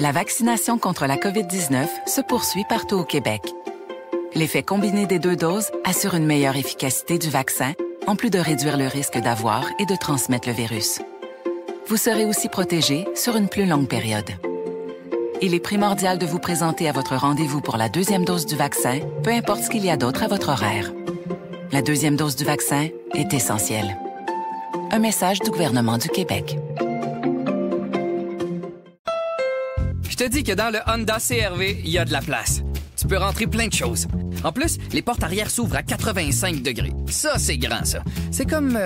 La vaccination contre la COVID-19 se poursuit partout au Québec. L'effet combiné des 2 doses assure une meilleure efficacité du vaccin, en plus de réduire le risque d'avoir et de transmettre le virus. Vous serez aussi protégé sur une plus longue période. Il est primordial de vous présenter à votre rendez-vous pour la 2e dose du vaccin, peu importe ce qu'il y a d'autre à votre horaire. La 2e dose du vaccin est essentielle. Un message du gouvernement du Québec. Je te dis que dans le Honda CR-V, il y a de la place. Tu peux rentrer plein de choses. En plus, les portes arrière s'ouvrent à 85 degrés. Ça, c'est grand, ça. C'est comme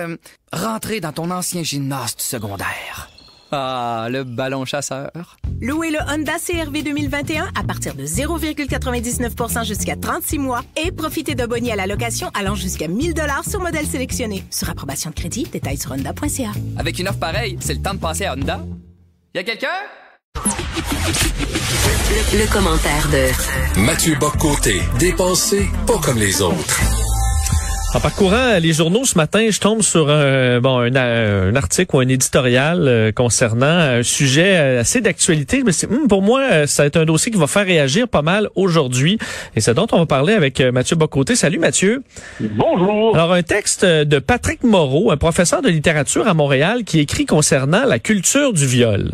rentrer dans ton ancien gymnase du secondaire. Ah, le ballon chasseur. Louez le Honda CR-V 2021 à partir de 0,99% jusqu'à 36 mois et profitez de bonnies à la location allant jusqu'à 1 000 $ sur modèle sélectionné. Sur approbation de crédit, détails sur honda.ca. Avec une offre pareille, c'est le temps de passer à Honda. Y a quelqu'un? Le commentaire de Mathieu Bock-Côté, dépensé pas comme les autres. En parcourant les journaux ce matin, je tombe sur un article ou un éditorial concernant un sujet assez d'actualité. Mais pour moi, ça va être un dossier qui va faire réagir pas mal aujourd'hui. Et c'est dont on va parler avec Mathieu Bock-Côté. Salut Mathieu. Bonjour. Alors, un texte de Patrick Moreau, un professeur de littérature à Montréal, qui écrit concernant la culture du viol.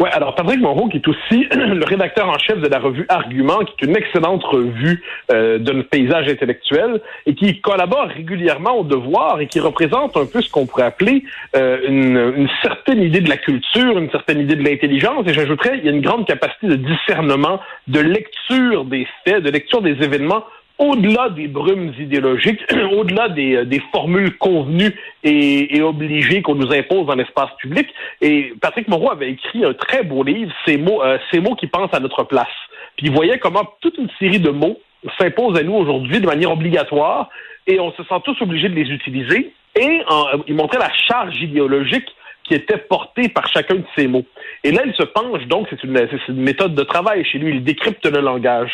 Ouais, alors Patrick Moreau, qui est aussi le rédacteur en chef de la revue Argument, qui est une excellente revue de notre paysage intellectuel et qui collabore régulièrement au Devoir et qui représente un peu ce qu'on pourrait appeler une certaine idée de la culture, une certaine idée de l'intelligence. Et j'ajouterais, il y a une grande capacité de discernement, de lecture des faits, de lecture des événements au-delà des brumes idéologiques, au-delà des formules convenues et obligées qu'on nous impose dans l'espace public. Et Patrick Moreau avait écrit un très beau livre, Ces mots qui pensent à notre place. Puis il voyait comment toute une série de mots s'imposent à nous aujourd'hui de manière obligatoire et on se sent tous obligés de les utiliser. Et il montrait la charge idéologique qui était portée par chacun de ces mots. Et là, il se penche, donc c'est une méthode de travail chez lui, il décrypte le langage.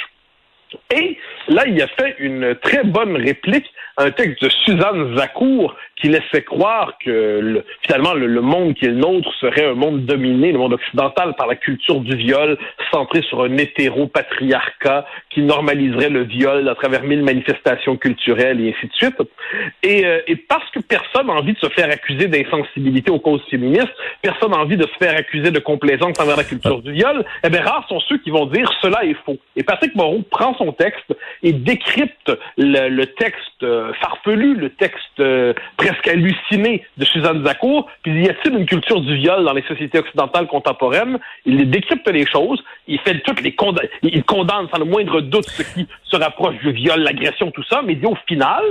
Et là, il a fait une très bonne réplique à un texte de Suzanne Zacour qui laissait croire que finalement le monde qui est le nôtre serait un monde dominé, le monde occidental, par la culture du viol, centré sur un hétéropatriarcat qui normaliserait le viol à travers 1000 manifestations culturelles et ainsi de suite. Et parce que personne n'a envie de se faire accuser d'insensibilité aux causes féministes, personne n'a envie de se faire accuser de complaisance envers la culture du viol, eh bien rares sont ceux qui vont dire « cela est faux ». Et Patrick Moreau prend son texte et décrypte le texte farfelu, le texte presque halluciné de Suzanne Zacour, puis y a-t-il une culture du viol dans les sociétés occidentales contemporaines? Il décrypte les choses, il fait il condamne sans le moindre doute ce qui se rapproche du viol, l'agression, tout ça, mais il dit au final,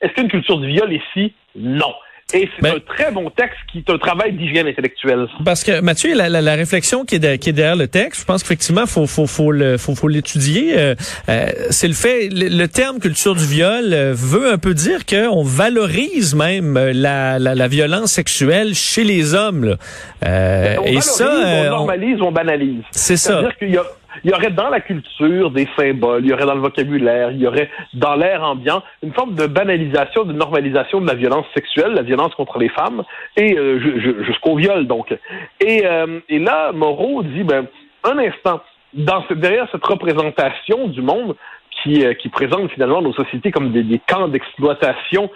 est-ce qu'il y a une culture du viol ici? Non. Et c'est un très bon texte qui est un travail d'hygiène intellectuelle. Parce que Mathieu, la réflexion qui est derrière le texte, je pense qu'effectivement faut l'étudier. C'est le fait, le terme culture du viol veut un peu dire qu'on valorise même la violence sexuelle chez les hommes. Là. On valorise, on normalise, on banalise. C'est ça. C'est-à-dire qu'il y aurait dans la culture des symboles, il y aurait dans le vocabulaire, il y aurait dans l'air ambiant une forme de banalisation, de normalisation de la violence sexuelle, la violence contre les femmes, et jusqu'au viol donc. Et là, Moreau dit, un instant, derrière cette représentation du monde qui présente finalement nos sociétés comme des camps d'exploitation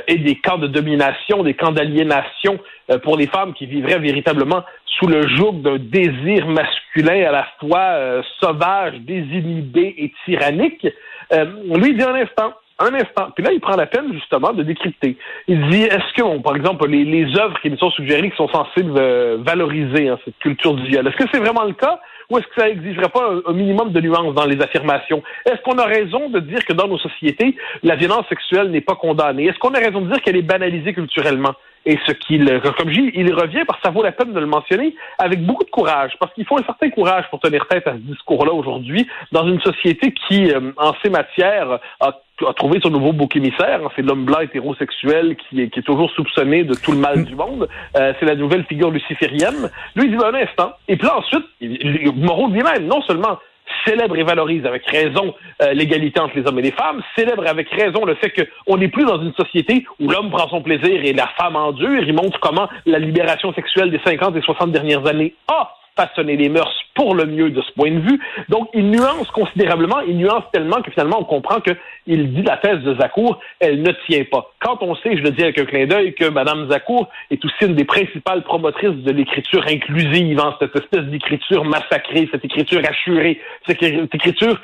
et des camps de domination, des camps d'aliénation pour les femmes qui vivraient véritablement sous le joug d'un désir masculin à la fois sauvage, désinhibé et tyrannique. Lui, il dit un instant. Puis là, il prend la peine, justement, de décrypter. Il dit, est-ce que, par exemple, les œuvres qui nous sont suggérées, qui sont censées valoriser cette culture du viol, est-ce que c'est vraiment le cas? Ou est-ce que ça exigerait pas un minimum de nuance dans les affirmations? Est-ce qu'on a raison de dire que dans nos sociétés, la violence sexuelle n'est pas condamnée? Est-ce qu'on a raison de dire qu'elle est banalisée culturellement? Et comme je dis, il revient parce que ça vaut la peine de le mentionner avec beaucoup de courage, parce qu'il faut un certain courage pour tenir tête à ce discours-là aujourd'hui dans une société qui, en ces matières, a trouvé son nouveau bouc émissaire. C'est l'homme blanc hétérosexuel qui est toujours soupçonné de tout le mal du monde. C'est la nouvelle figure luciférienne. Lui, il dit un instant. Et puis là, ensuite, Moreau lui-même, non seulement célèbre et valorise avec raison l'égalité entre les hommes et les femmes, célèbre avec raison le fait qu'on n'est plus dans une société où l'homme prend son plaisir et la femme endure. Il montre comment la libération sexuelle des 50 et 60 dernières années a façonné les mœurs pour le mieux de ce point de vue. Donc, il nuance considérablement, il nuance tellement que finalement, on comprend qu'il dit la thèse de Zakour, elle ne tient pas. Quand on sait, je le dis avec un clin d'œil, que Mme Zakour est aussi une des principales promotrices de l'écriture inclusive, hein, cette espèce d'écriture massacrée, cette écriture assurée, cette écriture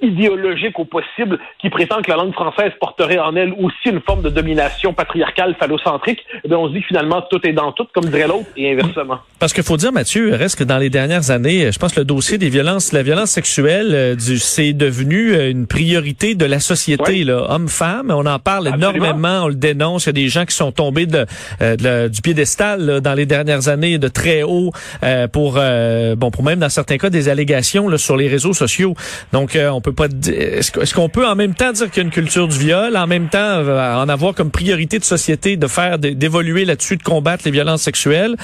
idéologique au possible, qui prétend que la langue française porterait en elle aussi une forme de domination patriarcale, phallocentrique, eh on se dit que finalement, tout est dans tout, comme dirait l'autre, et inversement. Parce qu'il faut dire, Mathieu, reste que dans les dernières années, je pense que le dossier des violences, la violence sexuelle, c'est devenu une priorité de la société, là, homme-femme. On en parle énormément, on le dénonce. Il y a des gens qui sont tombés du piédestal là, dans les dernières années, de très haut, pour même dans certains cas des allégations là, sur les réseaux sociaux. Donc, on peut pas dire. Est-ce qu'on peut en même temps dire qu'il y a une culture du viol, en même temps en avoir comme priorité de société d'évoluer là-dessus, de combattre les violences sexuelles?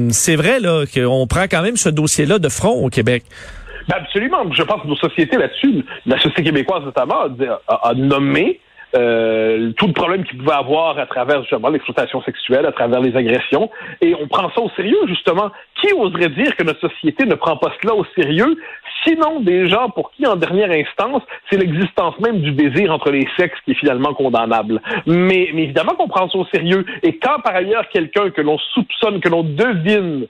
C'est vrai là qu'on prend quand même ce dossier-là de front au Québec. Ben absolument. Je pense que nos sociétés là-dessus, la société québécoise notamment, a nommé tout le problème qu'il pouvait avoir à travers justement l'exploitation sexuelle, à travers les agressions, et on prend ça au sérieux justement. Qui oserait dire que notre société ne prend pas cela au sérieux, sinon des gens pour qui, en dernière instance, c'est l'existence même du désir entre les sexes qui est finalement condamnable. Mais évidemment qu'on prend ça au sérieux, et quand par ailleurs quelqu'un que l'on soupçonne, que l'on devine,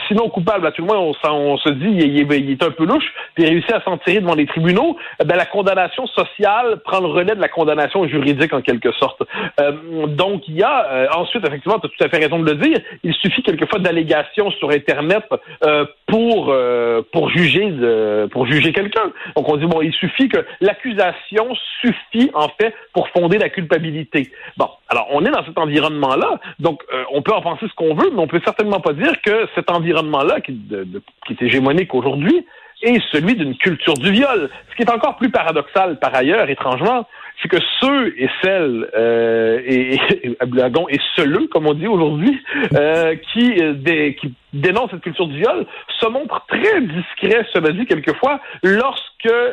sinon coupable, à tout le moins on se dit il est un peu louche, puis il réussit à s'en tirer devant les tribunaux, la condamnation sociale prend le relais de la condamnation juridique en quelque sorte. Donc il y a ensuite, effectivement, tu as tout à fait raison de le dire, il suffit quelquefois d'allégations sur Internet pour juger quelqu'un. Donc on dit il suffit que l'accusation suffit en fait pour fonder la culpabilité. Bon, alors on est dans cet environnement-là, donc on peut en penser ce qu'on veut, mais on peut certainement pas dire que cet environnement-là, qui est hégémonique aujourd'hui, est celui d'une culture du viol. Ce qui est encore plus paradoxal, par ailleurs, étrangement, c'est que ceux et celles, et ceux-là, comme on dit aujourd'hui, qui dénoncent cette culture du viol, se montrent très discrets, cela dit, quelquefois, lorsque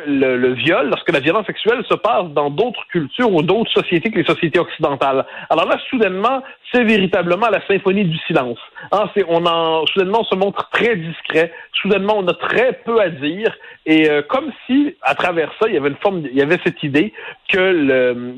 le viol, lorsque la violence sexuelle se passe dans d'autres cultures ou d'autres sociétés que les sociétés occidentales. Alors là, soudainement, c'est véritablement la symphonie du silence. Hein, soudainement, on se montre très discret. Soudainement, on a très peu à dire. Et comme si, à travers ça, il y avait cette idée que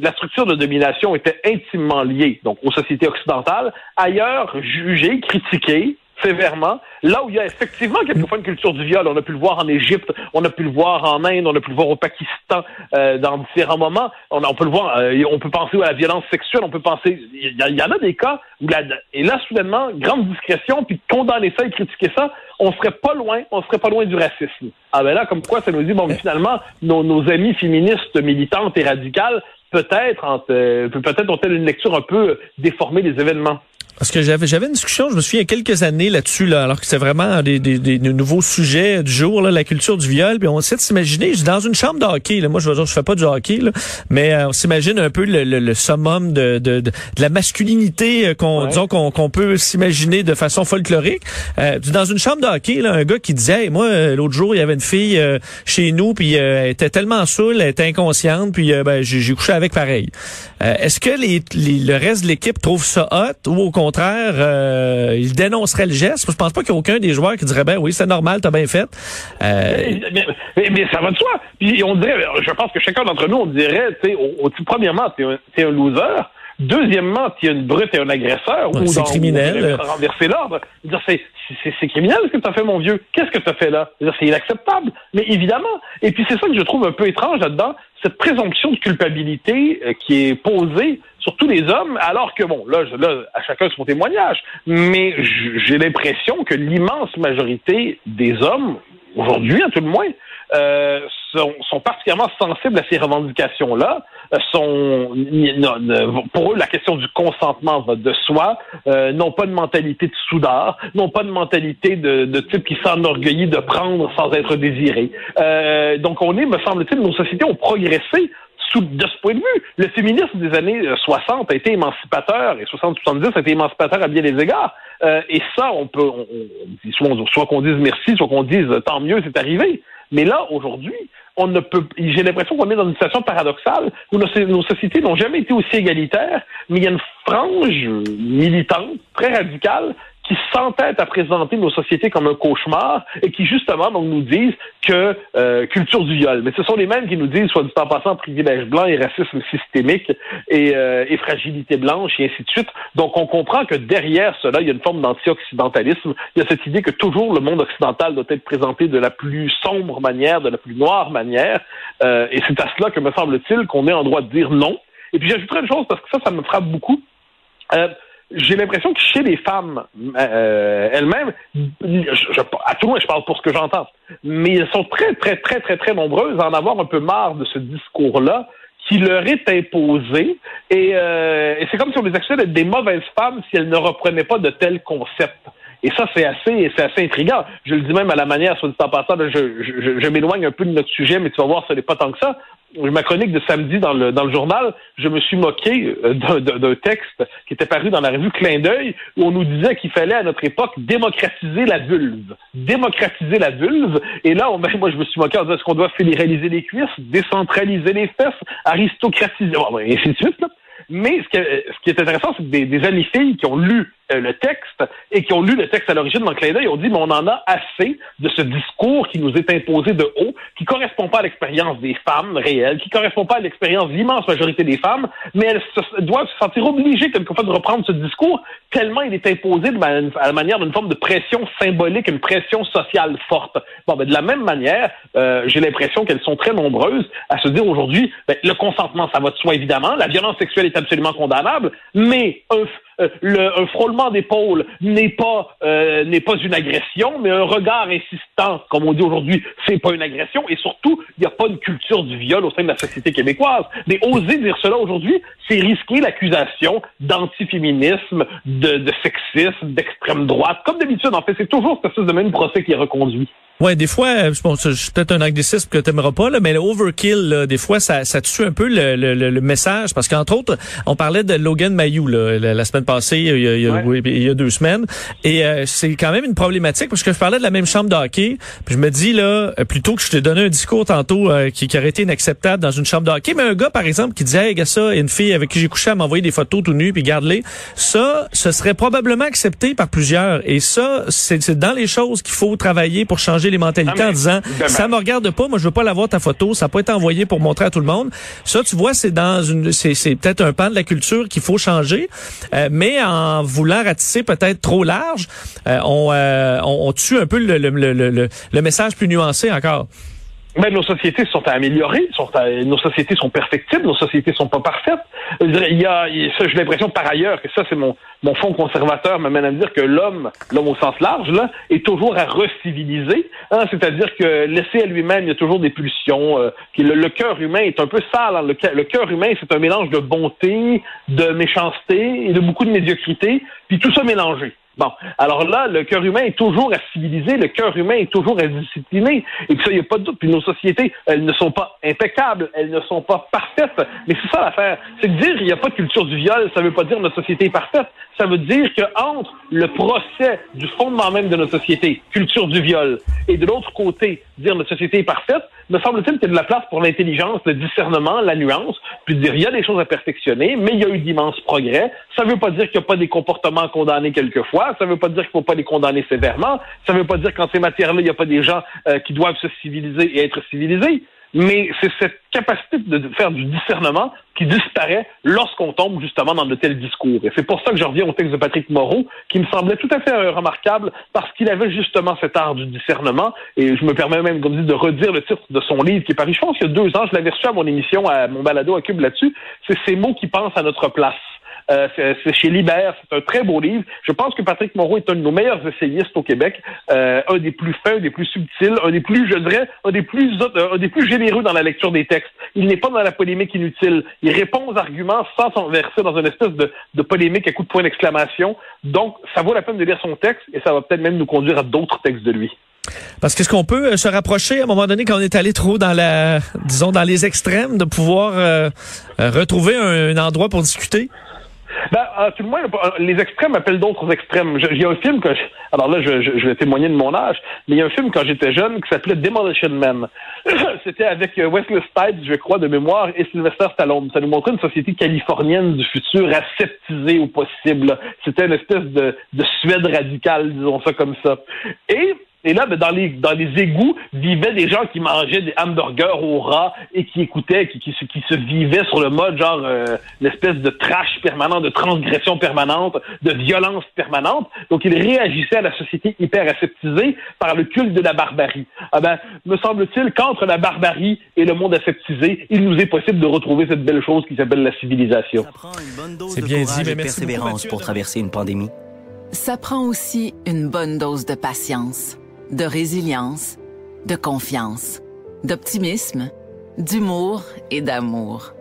la structure de domination était intimement liée, donc aux sociétés occidentales. Ailleurs, jugées, critiquées sévèrement, là où il y a effectivement quelquefois une culture du viol. On a pu le voir en Égypte, on a pu le voir en Inde, on a pu le voir au Pakistan dans différents moments. On peut le voir, on peut penser à la violence sexuelle, on peut penser, il y en a des cas où et là soudainement, grande discrétion, puis condamner ça et critiquer ça, on serait pas loin du racisme. Ah ben là, comme quoi ça nous dit, finalement, nos amis féministes militantes et radicales, peut-être ont-elles une lecture un peu déformée des événements. Parce que j'avais une discussion, je me souviens, il y a quelques années là-dessus, là, alors que c'était vraiment des nouveaux sujets du jour, là, la culture du viol, puis on essaie de s'imaginer, dans une chambre de hockey, là, moi je fais pas du hockey, là, mais on s'imagine un peu le summum de la masculinité qu'on peut s'imaginer de façon folklorique. Dans une chambre de hockey, là, un gars qui disait, hey, moi, l'autre jour, il y avait une fille chez nous, puis elle était tellement saoule, elle était inconsciente, puis j'ai couché avec pareil. Est-ce que le reste de l'équipe trouve ça hot, ou au contraire, il dénoncerait le geste? Je pense pas qu'il y a aucun des joueurs qui dirait oui, c'est normal, t'as bien fait. Mais ça va de soi. Puis on dirait, je pense que chacun d'entre nous, on dirait, premièrement, t'es un loser. Deuxièmement, t'es une brute et un agresseur. Ouais, c'est criminel. Renverser l'ordre. C'est criminel ce que t'as fait, mon vieux. Qu'est-ce que t'as fait là? C'est inacceptable. Mais évidemment. Et puis c'est ça que je trouve un peu étrange là-dedans, cette présomption de culpabilité qui est posée sur tous les hommes, alors que là, à chacun son témoignage. Mais j'ai l'impression que l'immense majorité des hommes, aujourd'hui à tout le moins, sont particulièrement sensibles à ces revendications-là. Pour eux, la question du consentement va de soi, n'ont pas de mentalité de soudard, n'ont pas de mentalité de type qui s'enorgueillit de prendre sans être désiré. Donc me semble-t-il, nos sociétés ont progressé de ce point de vue. Le féminisme des années 60 a été émancipateur, et 60-70 a été émancipateur à bien des égards. Et ça, on dit soit qu'on dise merci, soit qu'on dise tant mieux, c'est arrivé. Mais là, aujourd'hui, j'ai l'impression qu'on est dans une situation paradoxale où nos sociétés n'ont jamais été aussi égalitaires, mais il y a une frange militante, très radicale, qui s'entêtent à présenter nos sociétés comme un cauchemar et qui, justement, donc, nous disent que culture du viol. Mais ce sont les mêmes qui nous disent, soit dit en passant, privilège blanc et racisme systémique et fragilité blanche et ainsi de suite. Donc, on comprend que derrière cela, il y a une forme d'anti-occidentalisme. Il y a cette idée que toujours le monde occidental doit être présenté de la plus sombre manière, de la plus noire manière. Et c'est à cela que, me semble-t-il, qu'on est en droit de dire non. Et puis, j'ajouterais une chose, parce que ça me frappe beaucoup. J'ai l'impression que chez les femmes elles-mêmes, à tout le moins, je parle pour ce que j'entends, mais elles sont très, très, très, très, très nombreuses à en avoir un peu marre de ce discours-là qui leur est imposé. Et c'est comme si on les accusait d'être des mauvaises femmes si elles ne reprenaient pas de tels concepts. Et ça, c'est assez intriguant. Je le dis même à la manière, soit dit en passant, je m'éloigne un peu de notre sujet, mais tu vas voir, ce n'est pas tant que ça. Ma chronique de samedi dans le journal, je me suis moqué d'un texte qui était paru dans la revue Clin d'œil, où on nous disait qu'il fallait à notre époque démocratiser la vulve. Démocratiser la vulve. Et là, moi, je me suis moqué en disant, est-ce qu'on doit fédéraliser les cuisses, décentraliser les fesses, aristocratiser, et ainsi de suite, là. Mais ce qui est intéressant, c'est que des amies filles qui ont lu le texte et qui ont lu le texte à l'origine dans le clin d'œil ont dit, mais on en a assez de ce discours qui nous est imposé de haut, qui correspond pas à l'expérience des femmes réelles, qui correspond pas à l'expérience de l'immense majorité des femmes, mais elles doivent se sentir obligées quelquefois de reprendre ce discours tellement il est imposé à la manière d'une forme de pression symbolique, une pression sociale forte. De la même manière, j'ai l'impression qu'elles sont très nombreuses à se dire aujourd'hui, le consentement, ça va de soi évidemment, la violence sexuelle est absolument condamnable, mais un frôlement d'épaule n'est pas une agression, mais un regard insistant, comme on dit aujourd'hui, c'est pas une agression, et surtout, il n'y a pas une culture du viol au sein de la société québécoise. Mais oser dire cela aujourd'hui, c'est risquer l'accusation d'antiféminisme, de sexisme, d'extrême droite. Comme d'habitude, en fait, c'est toujours ce même procès qui est reconduit. Ouais, des fois, c'est peut-être un anglicisme que t'aimeras pas, là, mais le overkill, là, des fois, ça tue un peu le message, parce qu'entre autres, on parlait de Logan Mayou la semaine passée, il y a 2 semaines, et c'est quand même une problématique, parce que je parlais de la même chambre de hockey, puis je me dis, là, plutôt que je t'ai donné un discours tantôt qui aurait été inacceptable dans une chambre de hockey, mais un gars, par exemple, qui disait, hey, gars, ça, une fille avec qui j'ai couché, elle m'a envoyé des photos tout nues, puis garde-les, ça, ce serait probablement accepté par plusieurs, et ça, c'est dans les choses qu'il faut travailler pour changer les mentalités en disant ça me regarde pas, moi je veux pas l'avoir ta photo, ça peut être envoyé pour montrer à tout le monde. Ça, tu vois, c'est peut-être un pan de la culture qu'il faut changer, mais en voulant ratisser peut-être trop large, on tue un peu le message plus nuancé encore. Mais nos sociétés sont à améliorer, nos sociétés sont perfectibles, nos sociétés sont pas parfaites. J'ai l'impression par ailleurs que ça, c'est mon fond conservateur m'amène à me dire que l'homme au sens large, là, est toujours à reciviliser. C'est-à-dire que laissé à lui-même, il y a toujours des pulsions. Le cœur humain est un peu sale. Le cœur humain, c'est un mélange de bonté, de méchanceté et de beaucoup de médiocrité, puis tout ça mélangé. Bon, alors là, le cœur humain est toujours à civiliser, le cœur humain est toujours à discipliner, et puis ça, il n'y a pas de doute. Puis nos sociétés, elles ne sont pas impeccables, elles ne sont pas parfaites, mais c'est ça l'affaire. C'est de dire qu'il n'y a pas de culture du viol, ça ne veut pas dire que notre société est parfaite, ça veut dire qu'entre le procès du fondement même de notre société, culture du viol, et de l'autre côté, dire notre société est parfaite, me semble-t-il qu'il y a de la place pour l'intelligence, le discernement, la nuance, puis dire il y a des choses à perfectionner, mais il y a eu d'immenses progrès. Ça ne veut pas dire qu'il n'y a pas des comportements condamnés quelquefois, ça ne veut pas dire qu'il ne faut pas les condamner sévèrement, ça ne veut pas dire qu'en ces matières-là, il n'y a pas des gens qui doivent se civiliser et être civilisés, mais c'est cette capacité de faire du discernement qui disparaît lorsqu'on tombe justement dans de tels discours. Et c'est pour ça que je reviens au texte de Patrick Moreau, qui me semblait tout à fait remarquable, parce qu'il avait justement cet art du discernement, et je me permets même, comme dit, de redire le titre de son livre qui est paru, je pense, il y a 2 ans, je l'avais reçu à mon émission, à mon balado à Cube là-dessus, c'est Ces mots qui pensent à notre place. C'est chez Libère, c'est un très beau livre. Je pense que Patrick Moreau est un de nos meilleurs essayistes au Québec, un des plus fins, un des plus subtils, un des plus généreux dans la lecture des textes. Il n'est pas dans la polémique inutile. Il répond aux arguments sans s'enverser dans une espèce de polémique à coups de point d'exclamation. Donc, ça vaut la peine de lire son texte et ça va peut-être même nous conduire à d'autres textes de lui. Parce qu'est-ce qu'on peut se rapprocher à un moment donné quand on est allé trop dans dans les extrêmes, de pouvoir retrouver un endroit pour discuter? À tout le moins, les extrêmes appellent d'autres extrêmes. Il y a un film alors là, je vais témoigner de mon âge, mais il y a un film quand j'étais jeune qui s'appelait Demolition Man. C'était avec Wesley Snipes, je crois, de mémoire, et Sylvester Stallone. Ça nous montrait une société californienne du futur aseptisée au possible. C'était une espèce de Suède radicale, disons ça comme ça. Et là, dans les égouts, vivaient des gens qui mangeaient des hamburgers au rat et qui écoutaient, qui se vivaient sur le mode genre l'espèce de trash permanent, de transgression permanente, de violence permanente. Donc, ils réagissaient à la société hyper aseptisée par le culte de la barbarie. Me semble-t-il qu'entre la barbarie et le monde aseptisé, il nous est possible de retrouver cette belle chose qui s'appelle la civilisation. Ça prend une bonne dose de courage et de persévérance pour traverser une pandémie. Ça prend aussi une bonne dose de patience, de résilience, de confiance, d'optimisme, d'humour et d'amour.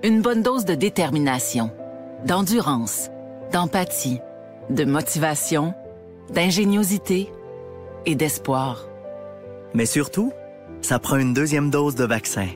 Une bonne dose de détermination, d'endurance, d'empathie, de motivation, d'ingéniosité et d'espoir. Mais surtout, ça prend une deuxième dose de vaccin.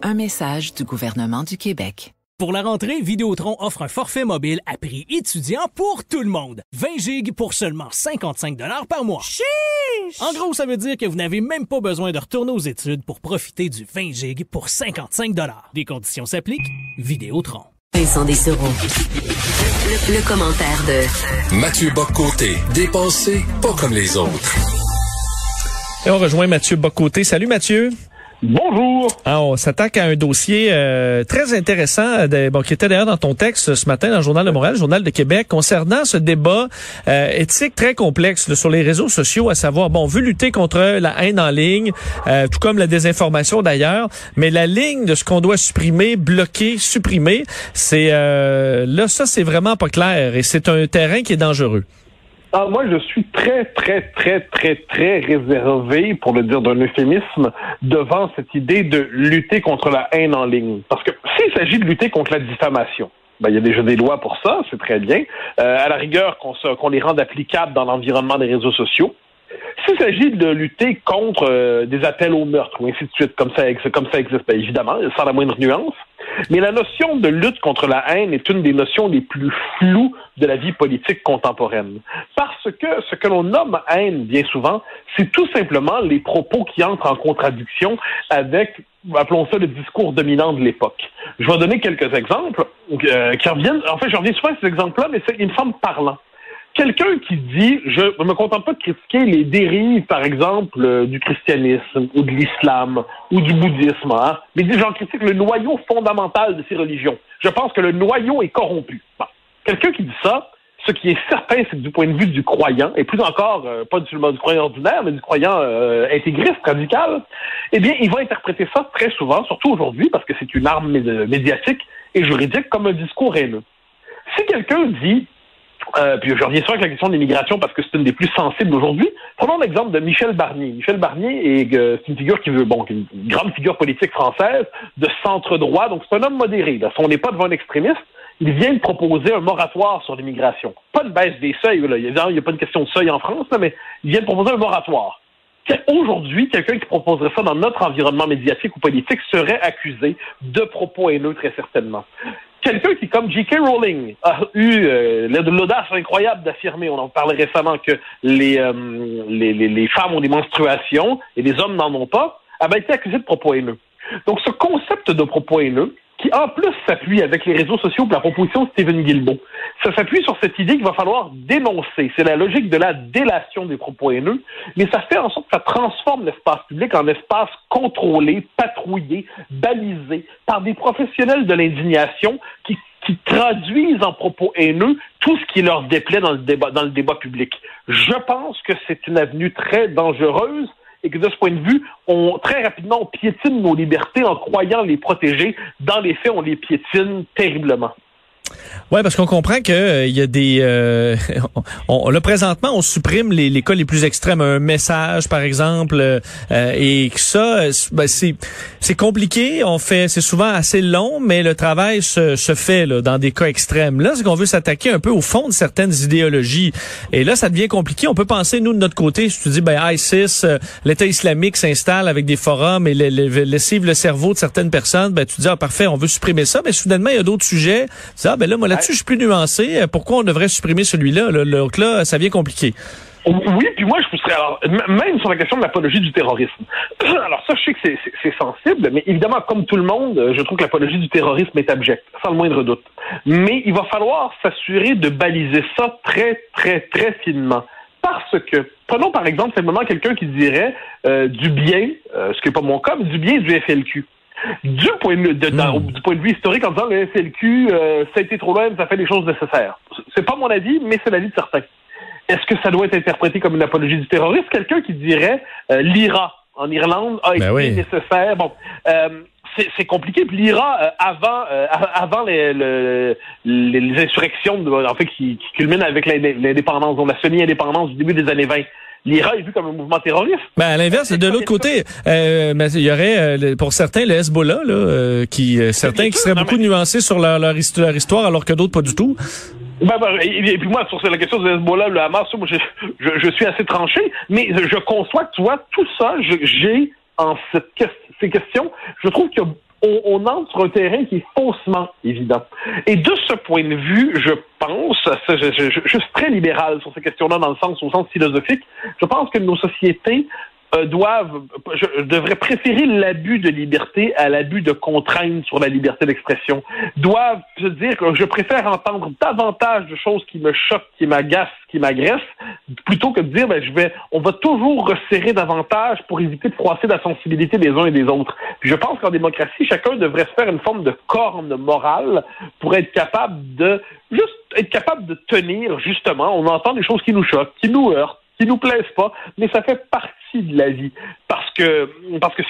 Un message du gouvernement du Québec. Pour la rentrée, Vidéotron offre un forfait mobile à prix étudiant pour tout le monde. 20 gigs pour seulement 55 $ par mois. Chiche! En gros, ça veut dire que vous n'avez même pas besoin de retourner aux études pour profiter du 20 gigs pour 55 $. Des conditions s'appliquent. Vidéotron. Vincent Dessereau. Le commentaire de Mathieu Bock-Côté. Dépensé pas comme les autres. Et on rejoint Mathieu Bock-Côté. Salut Mathieu. Bonjour! On s'attaque à un dossier très intéressant qui était d'ailleurs dans ton texte ce matin dans le Journal de Montréal, le Journal de Québec, concernant ce débat éthique très complexe sur les réseaux sociaux, à savoir, on veut lutter contre la haine en ligne, tout comme la désinformation d'ailleurs, mais la ligne de ce qu'on doit supprimer, bloquer, supprimer, c'est là, ça c'est vraiment pas clair et c'est un terrain qui est dangereux. Moi, je suis très réservé, pour le dire d'un euphémisme, devant cette idée de lutter contre la haine en ligne. Parce que s'il s'agit de lutter contre la diffamation, il y a déjà des lois pour ça, c'est très bien. À la rigueur, qu'on les rende applicables dans l'environnement des réseaux sociaux. S'il s'agit de lutter contre des appels au meurtre ou ainsi de suite, comme ça existe, évidemment, sans la moindre nuance. Mais la notion de lutte contre la haine est une des notions les plus floues de la vie politique contemporaine. Parce que ce que l'on nomme haine, bien souvent, c'est tout simplement les propos qui entrent en contradiction avec, appelons ça, le discours dominant de l'époque. Je vais donner quelques exemples qui reviennent. En fait, je reviens souvent à ces exemples-là, mais ils me semblent parlants. Quelqu'un qui dit, je me contente pas de critiquer les dérives, par exemple, du christianisme ou de l'islam ou du bouddhisme, mais j'en critique le noyau fondamental de ces religions. Je pense que le noyau est corrompu. Quelqu'un qui dit ça, ce qui est certain, c'est que du point de vue du croyant, et plus encore, pas du croyant ordinaire, mais du croyant intégriste, radical, eh bien, il va interpréter ça très souvent, surtout aujourd'hui, parce que c'est une arme médiatique et juridique, comme un discours haineux. Si quelqu'un dit, puis je reviens sur avec la question de l'immigration parce que c'est une des plus sensibles aujourd'hui. Prenons l'exemple de Michel Barnier. Michel Barnier c'est une figure une grande figure politique française de centre-droit, donc c'est un homme modéré. Là. Si on n'est pas devant un extrémiste, il vient de proposer un moratoire sur l'immigration. Pas de baisse des seuils, là. Il n'y a pas de question de seuil en France, là, mais il vient de proposer un moratoire. Aujourd'hui, quelqu'un qui proposerait ça dans notre environnement médiatique ou politique serait accusé de propos haineux, très certainement. Quelqu'un qui, comme J.K. Rowling, a eu l'audace incroyable d'affirmer, on en parlait récemment, que les femmes ont des menstruations et les hommes n'en ont pas, a été accusé de propos haineux. Donc, ce concept de propos haineux, qui en plus s'appuie avec les réseaux sociaux pour la proposition de Stephen Guilbeault, ça s'appuie sur cette idée qu'il va falloir dénoncer. C'est la logique de la délation des propos haineux, mais ça fait en sorte que ça transforme l'espace public en espace contrôlé, patrouillé, balisé par des professionnels de l'indignation qui traduisent en propos haineux tout ce qui leur déplaît dans le débat public. Je pense que c'est une avenue très dangereuse et que de ce point de vue, très rapidement, on piétine nos libertés en croyant les protéger. Dans les faits, on les piétine terriblement. Ouais, parce qu'on comprend que il y a des là présentement on supprime les cas les plus extrêmes, un message par exemple, et que ça c'est compliqué, c'est souvent assez long, mais le travail se fait là dans des cas extrêmes. Là, c'est qu'on veut s'attaquer un peu au fond de certaines idéologies, et là ça devient compliqué. On peut penser nous de notre côté, si tu dis ISIS, l'État islamique s'installe avec des forums et lessive le cerveau de certaines personnes, tu dis parfait, on veut supprimer ça, mais soudainement il y a d'autres sujets. ben là, moi, là-dessus, je suis plus nuancé. Pourquoi on devrait supprimer celui-là? Donc là, ça devient compliqué. Oui, puis moi, je pousserais, alors, même sur la question de l'apologie du terrorisme. Alors ça, je sais que c'est sensible, mais évidemment, comme tout le monde, je trouve que l'apologie du terrorisme est abjecte, sans le moindre doute. Mais il va falloir s'assurer de baliser ça très, très, très finement. Parce que, prenons par exemple simplement quelqu'un qui dirait du bien, ce qui n'est pas mon cas, mais du bien du FLQ. Du point de vue historique, en disant le FLQ, ça a été trop loin, ça fait les choses nécessaires. C'est pas mon avis, mais c'est l'avis de certains. Est-ce que ça doit être interprété comme une apologie du terrorisme? Quelqu'un qui dirait l'IRA en Irlande a été nécessaire. Bon, c'est compliqué. Puis l'IRA, avant les insurrections, en fait, qui culminent avec l'indépendance, donc la semi-indépendance du début des années 20, l'IRA est vu comme un mouvement terroriste. Ben, à l'inverse, de l'autre côté, il y aurait, pour certains, le Hezbollah, là, certains qui seraient beaucoup nuancés sur leur histoire, alors que d'autres pas du tout. Et puis moi, sur la question du Hezbollah, le Hamas, moi, je suis assez tranché, mais je conçois que, tu vois, tout ça, j'ai en ces questions, je trouve qu'on entre sur un terrain qui est faussement évident. Et de ce point de vue, je pense, je suis très libéral sur ces questions-là au sens philosophique, je pense que nos sociétés devraient préférer l'abus de liberté à l'abus de contrainte sur la liberté d'expression. Doivent se dire que je préfère entendre davantage de choses qui me choquent, qui m'agacent, qui m'agressent, plutôt que de dire on va toujours resserrer davantage pour éviter de froisser la sensibilité des uns et des autres. Puis je pense qu'en démocratie, chacun devrait se faire une forme de corne morale pour être capable de tenir, justement. On entend des choses qui nous choquent, qui nous heurtent, qui nous plaisent pas, mais ça fait partie de la vie. Parce que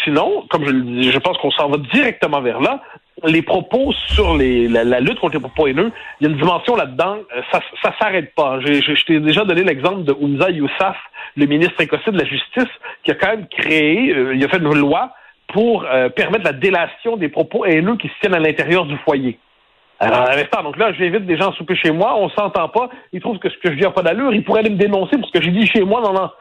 sinon, comme je le dis, je pense qu'on s'en va directement vers là. Les propos sur la lutte contre les propos haineux, il y a une dimension là-dedans, ça s'arrête pas. Je t'ai déjà donné l'exemple de Humza Yousaf, le ministre écossais de la Justice, qui a quand même il a fait une loi pour permettre la délation des propos haineux qui se tiennent à l'intérieur du foyer. Alors, à l'instant, donc là, j'invite des gens à souper chez moi, on s'entend pas, ils trouvent que ce que je dis n'a pas d'allure, ils pourraient aller me dénoncer pour ce que j'ai dit chez moi entre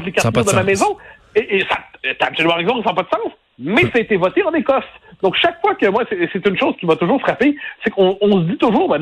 les quartiers de ma maison. Et ça, t'as absolument raison, ça n'a pas de sens. Mais ça a été voté en Écosse. Donc, chaque fois que moi, c'est une chose qui m'a toujours frappé, c'est qu'on se dit toujours,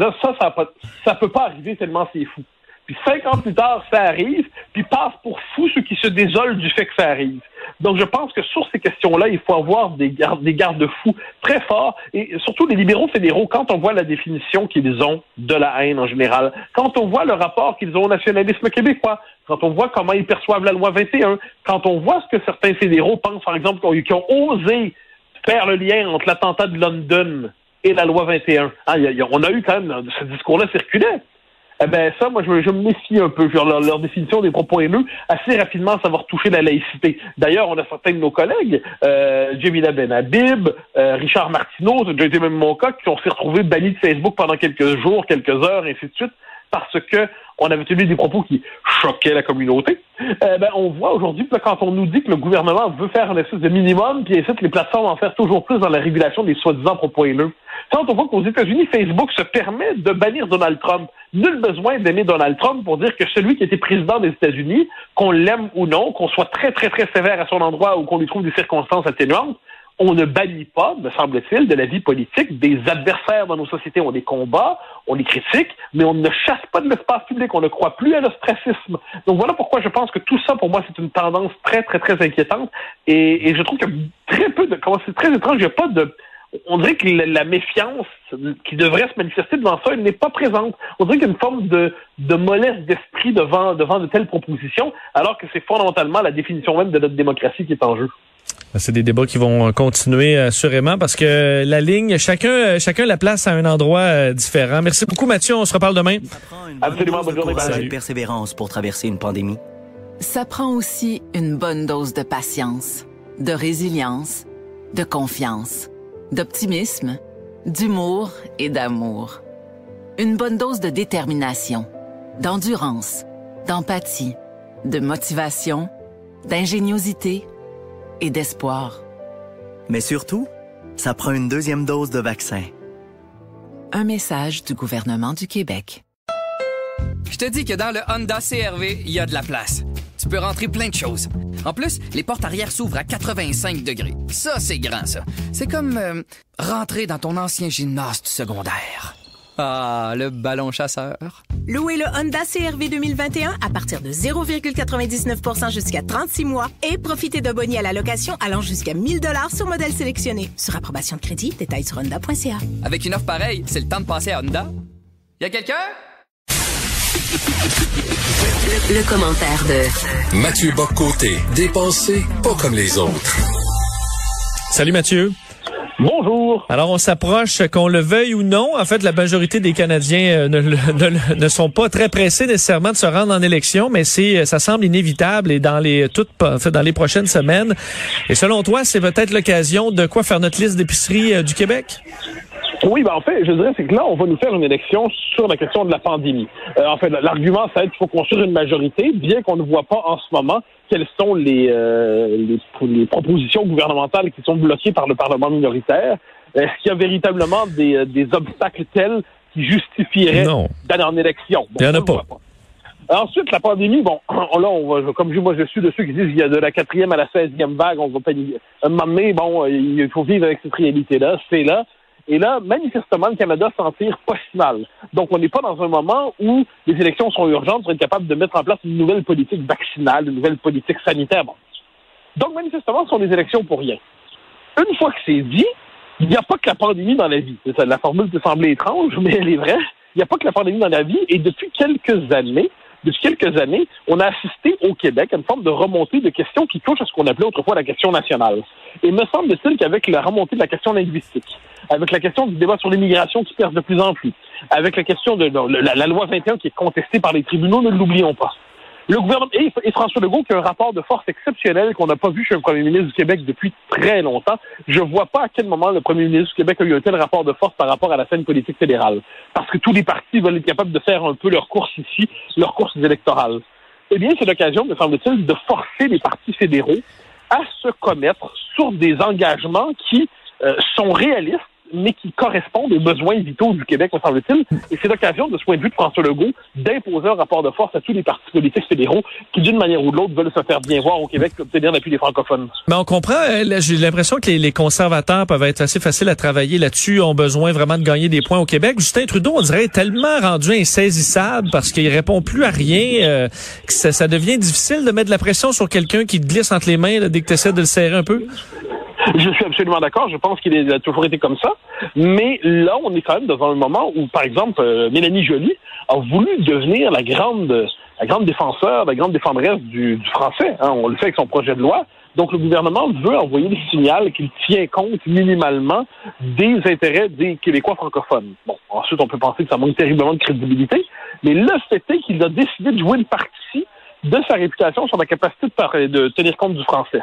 ça peut pas arriver tellement c'est fou. Puis 5 ans plus tard, ça arrive, puis passe pour fou ceux qui se désolent du fait que ça arrive. Donc, je pense que sur ces questions-là, il faut avoir des garde-fous très forts, et surtout les libéraux fédéraux, quand on voit la définition qu'ils ont de la haine en général, quand on voit le rapport qu'ils ont au nationalisme québécois, quand on voit comment ils perçoivent la loi 21, quand on voit ce que certains fédéraux pensent, par exemple, qui ont osé faire le lien entre l'attentat de London et la loi 21. On a eu quand même, ce discours-là circulait. Ça, moi, je me méfie un peu. Leur définition des propos haineux, assez rapidement, ça va retoucher la laïcité. D'ailleurs, on a certains de nos collègues, Jamila Benhabib, Richard Martineau, ça a déjà été même mon cas, qui ont s'est retrouvés bannis de Facebook pendant quelques jours, quelques heures, et ainsi de suite, parce que on avait tenu des propos qui choquaient la communauté. On voit aujourd'hui que quand on nous dit que le gouvernement veut faire un espèce de minimum, puis incite les plateformes à en faire toujours plus dans la régulation des soi-disant propos haineux. Quand on voit qu'aux États-Unis, Facebook se permet de bannir Donald Trump. Nul besoin d'aimer Donald Trump pour dire que celui qui était président des États-Unis, qu'on l'aime ou non, qu'on soit très, très, très sévère à son endroit ou qu'on lui trouve des circonstances atténuantes, on ne bannit pas, me semble-t-il, de la vie politique. Des adversaires dans nos sociétés ont des combats, on les critique, mais on ne chasse pas de l'espace public, on ne croit plus à l'ostracisme. Donc voilà pourquoi je pense que tout ça, pour moi, c'est une tendance très, très, très inquiétante. Et je trouve que très peu c'est très étrange, il n'y a pas de... On dirait que la méfiance qui devrait se manifester devant ça, elle n'est pas présente. On dirait qu'il y a une forme de mollesse d'esprit devant de telles propositions, alors que c'est fondamentalement la définition même de notre démocratie qui est en jeu. C'est des débats qui vont continuer assurément parce que la ligne, chacun la place à un endroit différent. Merci beaucoup Mathieu, on se reparle demain. Absolument, bonne journée. Salut. Persévérance pour traverser une pandémie. Ça prend aussi une bonne dose de patience, de résilience, de confiance, d'optimisme, d'humour et d'amour. Une bonne dose de détermination, d'endurance, d'empathie, de motivation, d'ingéniosité et d'espoir. Mais surtout, ça prend une deuxième dose de vaccin. Un message du gouvernement du Québec. Je te dis que dans le Honda CR-V, il y a de la place. Tu peux rentrer plein de choses. En plus, les portes arrière s'ouvrent à 85 degrés. Ça, c'est grand, ça. C'est comme rentrer dans ton ancien gymnase du secondaire. Ah, le ballon chasseur. Louez le Honda CR-V 2021 à partir de 0,99% jusqu'à 36 mois et profitez de boni à la location allant jusqu'à 1 000 $ sur modèle sélectionné. Sur approbation de crédit, détails sur honda.ca. Avec une offre pareille, c'est le temps de passer à Honda. Y a quelqu'un? Le commentaire de Mathieu Bock-Côté, dépensé pas comme les autres. Salut Mathieu. Bonjour. Alors, on s'approche, qu'on le veuille ou non. En fait, la majorité des Canadiens ne sont pas très pressés nécessairement de se rendre en élection, mais ça semble inévitable et dans les prochaines semaines. Et selon toi, c'est peut-être l'occasion de quoi faire notre liste d'épicerie du Québec? Oui, en fait, je dirais, c'est que là, on va nous faire une élection sur la question de la pandémie. En fait, l'argument, ça va être qu'il faut construire une majorité, bien qu'on ne voit pas en ce moment quelles sont les propositions gouvernementales qui sont bloquées par le Parlement minoritaire. Est-ce qu'il y a véritablement des obstacles tels qui justifieraient d'aller en élection? Il n'y en a pas. Ensuite, la pandémie, comme moi je suis de ceux qui disent qu'il y a de la 4e à la 16e vague, on va paniquer. Un moment donné, il faut vivre avec cette réalité-là, c'est là. Et là, manifestement, le Canada s'en tire pas si mal. Donc, on n'est pas dans un moment où les élections sont urgentes pour être capable de mettre en place une nouvelle politique vaccinale, une nouvelle politique sanitaire. Bon. Donc, manifestement, ce sont des élections pour rien. Une fois que c'est dit, il n'y a pas que la pandémie dans la vie. La formule peut sembler étrange, mais elle est vraie. Il n'y a pas que la pandémie dans la vie. Et depuis quelques années, on a assisté au Québec à une forme de remontée de questions qui touchent à ce qu'on appelait autrefois la question nationale. Et me semble-t-il qu'avec la remontée de la question linguistique, avec la question du débat sur l'immigration qui perce de plus en plus, avec la question de la loi 21 qui est contestée par les tribunaux, ne l'oublions pas. Le gouvernement et François Legault qui a un rapport de force exceptionnel qu'on n'a pas vu chez un premier ministre du Québec depuis très longtemps. Je vois pas à quel moment le premier ministre du Québec a eu un tel rapport de force par rapport à la scène politique fédérale. Parce que tous les partis veulent être capables de faire un peu leur course ici, leur course électorale. Eh bien, c'est l'occasion, me semble-t-il, de forcer les partis fédéraux à se commettre sur des engagements qui sont réalistes, mais qui correspondent aux besoins vitaux du Québec, me semble-t-il. Et c'est l'occasion, de ce point de vue de François Legault, d'imposer un rapport de force à tous les partis politiques fédéraux qui, d'une manière ou de l'autre, veulent se faire bien voir au Québec et obtenir l'appui des francophones. Mais on comprend, j'ai l'impression que les conservateurs peuvent être assez faciles à travailler là-dessus, ont besoin vraiment de gagner des points au Québec. Justin Trudeau, on dirait, est tellement rendu insaisissable parce qu'il répond plus à rien, que ça devient difficile de mettre de la pression sur quelqu'un qui te glisse entre les mains là, dès que tu essaies de le serrer un peu. Je suis absolument d'accord. Je pense qu'il a toujours été comme ça. Mais là, on est quand même dans un moment où, par exemple, Mélanie Joly a voulu devenir la grande défenseur, la grande défendresse du français. Hein. On le fait avec son projet de loi. Donc, le gouvernement veut envoyer des signaux qu'il tient compte minimalement des intérêts des Québécois francophones. Bon, ensuite, on peut penser que ça manque terriblement de crédibilité. Mais le fait est qu'il a décidé de jouer une partie de sa réputation sur la capacité de tenir compte du français.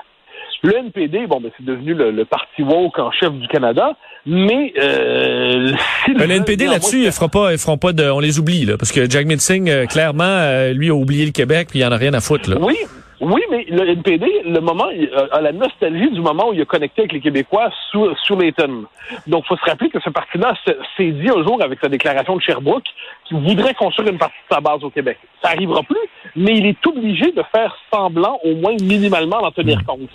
Le NPD, c'est devenu le parti woke en chef du Canada, mais le NPD là-dessus, ils feront pas on les oublie là, parce que Jagmeet Singh, clairement, lui a oublié le Québec, puis il en a rien à foutre là. Oui, mais le NPD, a la nostalgie du moment où il a connecté avec les Québécois sous Layton. Donc, faut se rappeler que ce parti-là s'est dit un jour avec sa déclaration de Sherbrooke qu'il voudrait construire une partie de sa base au Québec. Ça arrivera plus, mais il est obligé de faire semblant, au moins minimalement, d'en tenir compte.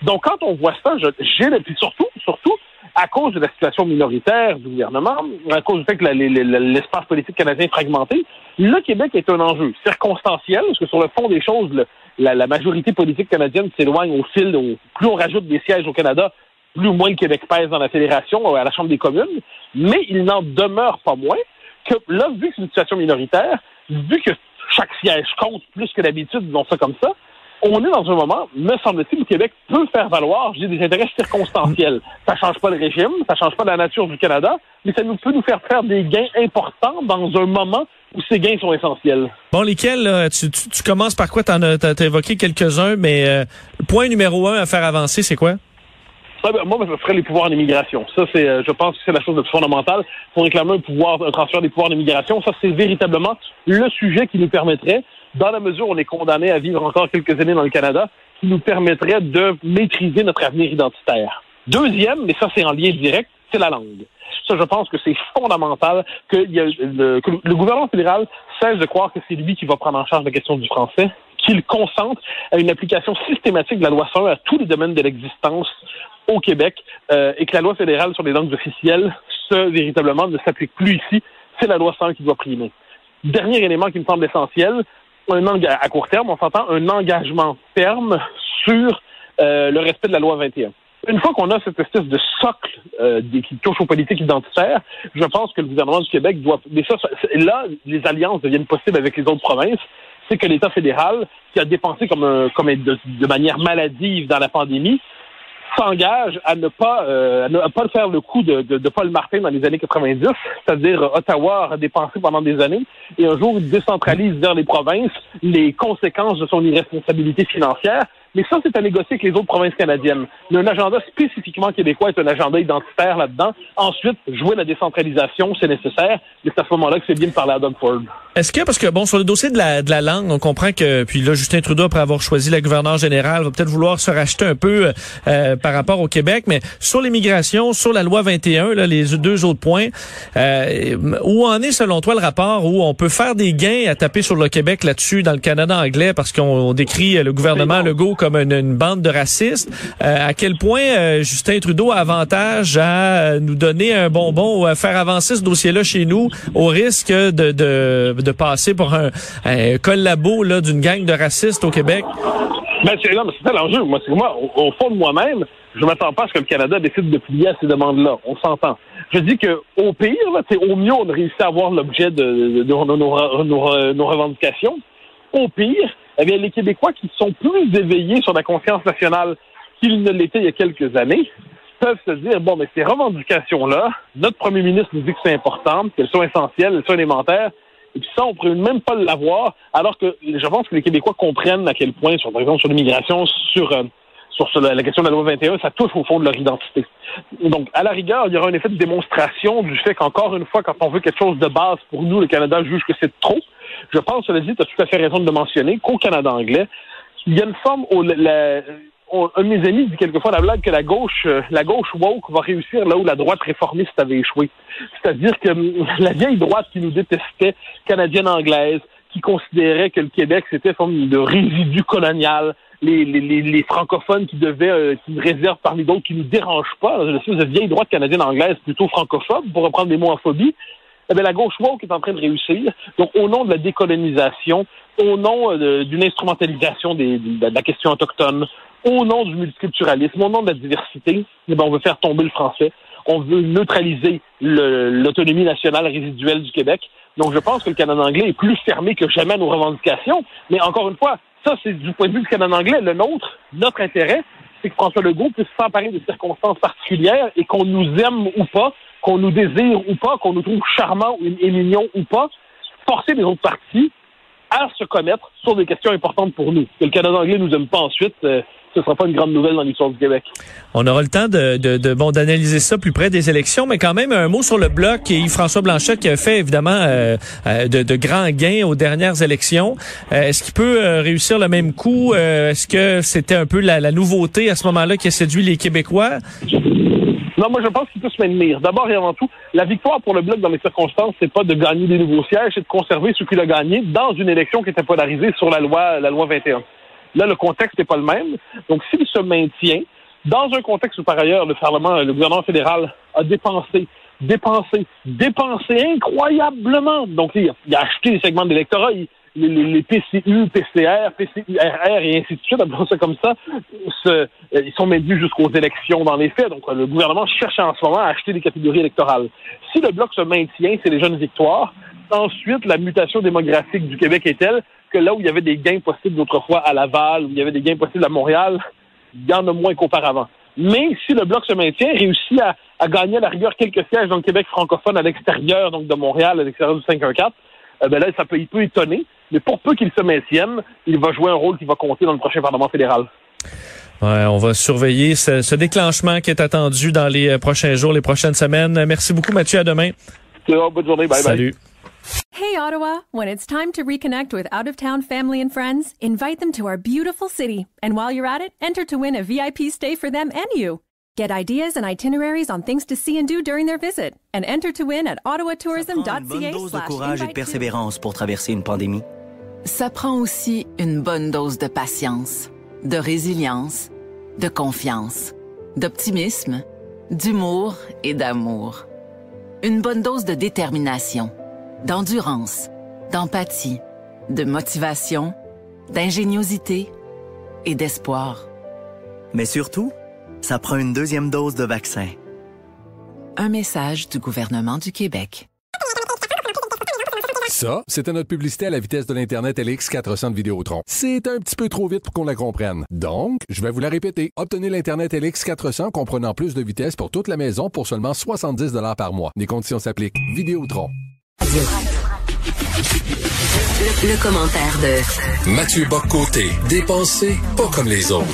Donc, quand on voit ça, puis surtout, à cause de la situation minoritaire du gouvernement, à cause du fait que l'espace politique canadien est fragmenté, le Québec est un enjeu circonstanciel, parce que sur le fond des choses, la majorité politique canadienne s'éloigne au fil, plus on rajoute des sièges au Canada, plus ou moins le Québec pèse dans la Fédération, à la Chambre des communes, mais il n'en demeure pas moins que là, vu que c'est une situation minoritaire, vu que chaque siège compte plus que d'habitude, disons ça comme ça, on est dans un moment, me semble-t-il, où le Québec peut faire valoir, des intérêts circonstanciels. Ça change pas le régime, ça change pas la nature du Canada, mais ça peut nous faire des gains importants dans un moment où ces gains sont essentiels. Bon, lesquels, là, tu commences par quoi? T'as évoqué quelques-uns, mais le point numéro 1 à faire avancer, c'est quoi? Moi, je ferais les pouvoirs en immigration. Ça, je pense que c'est la chose la plus fondamentale. Pour réclamer un transfert des pouvoirs d'immigration, ça, c'est véritablement le sujet qui nous permettrait, dans la mesure où on est condamné à vivre encore quelques années dans le Canada, qui nous permettrait de maîtriser notre avenir identitaire. Deuxième, mais ça, c'est en lien direct, c'est la langue. Ça, je pense que c'est fondamental que le gouvernement fédéral cesse de croire que c'est lui qui va prendre en charge la question du français, qu'il concentre à une application systématique de la loi 101 à tous les domaines de l'existence au Québec et que la loi fédérale sur les langues officielles, véritablement, ne s'applique plus ici. c'est la loi 101 qui doit primer. Dernier élément qui me semble essentiel, à court terme, on s'entend un engagement ferme sur le respect de la loi 21. Une fois qu'on a cette espèce de socle qui touche aux politiques identitaires, je pense que le gouvernement du Québec doit... Mais là, les alliances deviennent possibles avec les autres provinces. C'est que l'État fédéral, qui a dépensé de manière maladive dans la pandémie, s'engage à ne pas faire le coup de Paul Martin dans les années 90, c'est-à-dire Ottawa a dépensé pendant des années, et un jour il décentralise vers les provinces les conséquences de son irresponsabilité financière. Mais ça, c'est à négocier avec les autres provinces canadiennes. Mais un agenda spécifiquement québécois est un agenda identitaire là-dedans. Ensuite, jouer la décentralisation, c'est nécessaire. Mais c'est à ce moment-là que c'est bien de parler à Doug Ford. Est-ce que, parce que, bon, sur le dossier de la langue, on comprend que, puis là, Justin Trudeau, après avoir choisi la gouverneure générale, va peut-être vouloir se racheter un peu par rapport au Québec, mais sur l'immigration, sur la loi 21, là, les deux autres points, où en est, selon toi, le rapport où on peut faire des gains à taper sur le Québec là-dessus, dans le Canada anglais, parce qu'on décrit le gouvernement Legault comme une bande de racistes. À quel point Justin Trudeau a avantage à nous donner un bonbon ou à faire avancer ce dossier-là chez nous au risque de passer pour un collabo là d'une gang de racistes au Québec? C'est ça l'enjeu. Moi, au fond de moi-même, je m'attends pas à ce que le Canada décide de plier à ces demandes-là. On s'entend. Je dis que au pire, là, au mieux, on réussit à avoir l'objet de nos revendications. Au pire, eh bien, les Québécois qui sont plus éveillés sur la conscience nationale qu'ils ne l'étaient il y a quelques années peuvent se dire, bon, mais ces revendications-là, notre premier ministre nous dit que c'est important, qu'elles sont essentielles, elles sont élémentaires, et puis ça, on ne pourrait même pas l'avoir, alors que je pense que les Québécois comprennent à quel point, par exemple, sur l'immigration, sur la question de la loi 21, ça touche au fond de leur identité. Donc, à la rigueur, il y aura un effet de démonstration du fait qu'encore une fois, quand on veut quelque chose de base pour nous, le Canada juge que c'est trop. Je pense, cela dit, tu as tout à fait raison de le mentionner, qu'au Canada anglais, il y a une forme où un de mes amis dit quelquefois la blague que la gauche woke va réussir là où la droite réformiste avait échoué. C'est-à-dire que la vieille droite qui nous détestait, canadienne-anglaise, qui considérait que le Québec c'était une forme de résidu colonial, les francophones qui une réserve parmi d'autres qui nous dérangent pas, dans une espèce de vieille droite canadienne-anglaise plutôt francophobe, pour reprendre des mots en phobie. Eh bien, la gauche woke est en train de réussir. Donc, au nom de la décolonisation, au nom d'une instrumentalisation de la question autochtone, au nom du multiculturalisme, au nom de la diversité, eh bien, on veut faire tomber le français. On veut neutraliser l'autonomie nationale résiduelle du Québec. Donc, je pense que le Canada anglais est plus fermé que jamais à nos revendications. Mais encore une fois, ça, c'est du point de vue du Canada anglais. Notre intérêt, c'est que François Legault puisse s'emparer de circonstances particulières et qu'on nous aime ou pas, qu'on nous désire ou pas, qu'on nous trouve charmant et mignon ou pas, forcer les autres partis à se commettre sur des questions importantes pour nous. Que le Canada anglais nous aime pas ensuite, ce sera pas une grande nouvelle dans l'histoire du Québec. On aura le temps d'analyser ça plus près des élections, mais quand même un mot sur le Bloc et Yves-François Blanchet qui a fait évidemment de grands gains aux dernières élections. Est-ce qu'il peut réussir le même coup? Est-ce que c'était un peu la nouveauté à ce moment-là qui a séduit les Québécois? Non, moi, je pense qu'il peut se maintenir. D'abord et avant tout, la victoire pour le Bloc dans les circonstances, c'est pas de gagner des nouveaux sièges, c'est de conserver ce qu'il a gagné dans une élection qui était polarisée sur la loi 21. Là, le contexte n'est pas le même. Donc, s'il se maintient, dans un contexte où, par ailleurs, le gouvernement fédéral a dépensé incroyablement. Donc, il a acheté des segments de l'électorat, les PCU, PCR, PCURR et ainsi de suite, appelons ça comme ça, ils sont maintenus jusqu'aux élections dans les faits. Donc, le gouvernement cherche en ce moment à acheter des catégories électorales. Si le Bloc se maintient, c'est les jeunes victoires. Ensuite, la mutation démographique du Québec est telle que là où il y avait des gains possibles autrefois à Laval, où il y avait des gains possibles à Montréal, il y en a moins qu'auparavant. Mais si le Bloc se maintient, réussit à gagner à la rigueur quelques sièges dans le Québec francophone à l'extérieur, donc de Montréal, à l'extérieur du 514, là, il peut étonner. Mais pour peu qu'il se maintienne, il va jouer un rôle qui va compter dans le prochain Parlement fédéral. Ouais, on va surveiller ce déclenchement qui est attendu dans les prochains jours, les prochaines semaines. Merci beaucoup, Mathieu. À demain. Bonne journée. Bye bye. Salut. Hey, Ottawa. When it's time to reconnect with out-of-town family and friends, invite them to our beautiful city. And while you're at it, enter to win a VIP stay for them and you. Get ideas and itineraries on things to see and do during their visit. And enter to win at ottawatourism.ca/invite. Ça prend une bonne dose de courage et de persévérance pour traverser une pandémie. Ça prend aussi une bonne dose de patience, de résilience, de confiance, d'optimisme, d'humour et d'amour. Une bonne dose de détermination. d'endurance, d'empathie, de motivation, d'ingéniosité et d'espoir. Mais surtout, ça prend une deuxième dose de vaccin. Un message du gouvernement du Québec. Ça, c'était notre publicité à la vitesse de l'Internet LX400 de Vidéotron. C'est un petit peu trop vite pour qu'on la comprenne. Donc, je vais vous la répéter. Obtenez l'Internet LX400 comprenant plus de vitesse pour toute la maison pour seulement 70 $ par mois. Les conditions s'appliquent. Vidéotron. Le commentaire de Mathieu Bock-Côté. Dépensé pas comme les autres.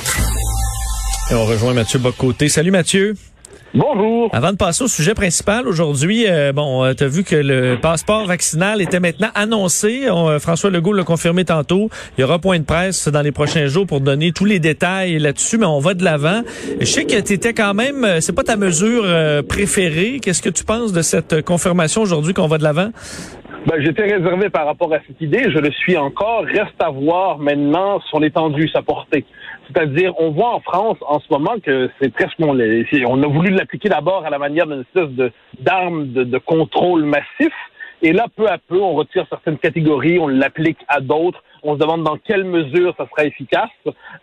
Et on rejoint Mathieu Bock-Côté. Salut Mathieu. Bonjour. Avant de passer au sujet principal, aujourd'hui, tu as vu que le passeport vaccinal était maintenant annoncé. François Legault l'a confirmé tantôt. Il y aura point de presse dans les prochains jours pour donner tous les détails là-dessus, mais on va de l'avant. Je sais que tu étais quand même, c'est pas ta mesure préférée. Qu'est-ce que tu penses de cette confirmation aujourd'hui qu'on va de l'avant? J'étais réservé par rapport à cette idée. Je le suis encore. Reste à voir maintenant son étendue, sa portée. C'est-à-dire, on voit en France en ce moment que c'est presque on a voulu l'appliquer d'abord à la manière d'une espèce d'arme de contrôle massif, et là, peu à peu, on retire certaines catégories, on l'applique à d'autres. On se demande dans quelle mesure ça sera efficace,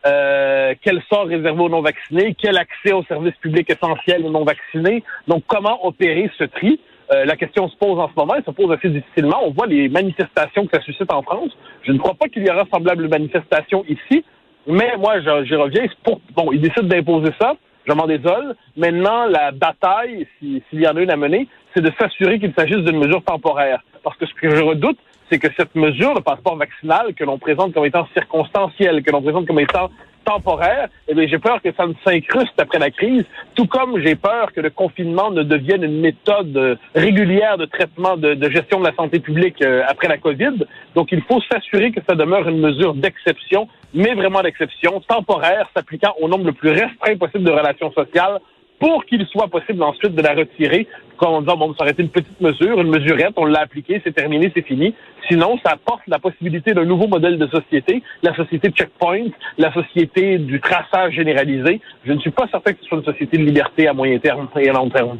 quel sort réservé aux non-vaccinés, quel accès aux services publics essentiels aux non-vaccinés. Donc, comment opérer ce tri? La question se pose en ce moment, elle se pose assez difficilement. On voit les manifestations que ça suscite en France. Je ne crois pas qu'il y aura semblable manifestation ici. Mais moi, j'y reviens. Ils décident d'imposer ça. Je m'en désole. Maintenant, la bataille, s'il y en a une à mener, c'est de s'assurer qu'il s'agisse d'une mesure temporaire. Parce que ce que je redoute, c'est que cette mesure, le passeport vaccinal, que l'on présente comme étant circonstanciel, que l'on présente comme étant temporaire, j'ai peur que ça ne s'incruste après la crise, tout comme j'ai peur que le confinement ne devienne une méthode régulière de traitement de gestion de la santé publique après la COVID. Donc, il faut s'assurer que ça demeure une mesure d'exception, mais vraiment d'exception, temporaire, s'appliquant au nombre le plus restreint possible de relations sociales, pour qu'il soit possible ensuite de la retirer, comme en disant, ça aurait été une petite mesure, une mesurette, on l'a appliquée, c'est terminé, c'est fini. Sinon, ça apporte la possibilité d'un nouveau modèle de société, la société de checkpoint, la société du traçage généralisé. Je ne suis pas certain que ce soit une société de liberté à moyen terme et à long terme.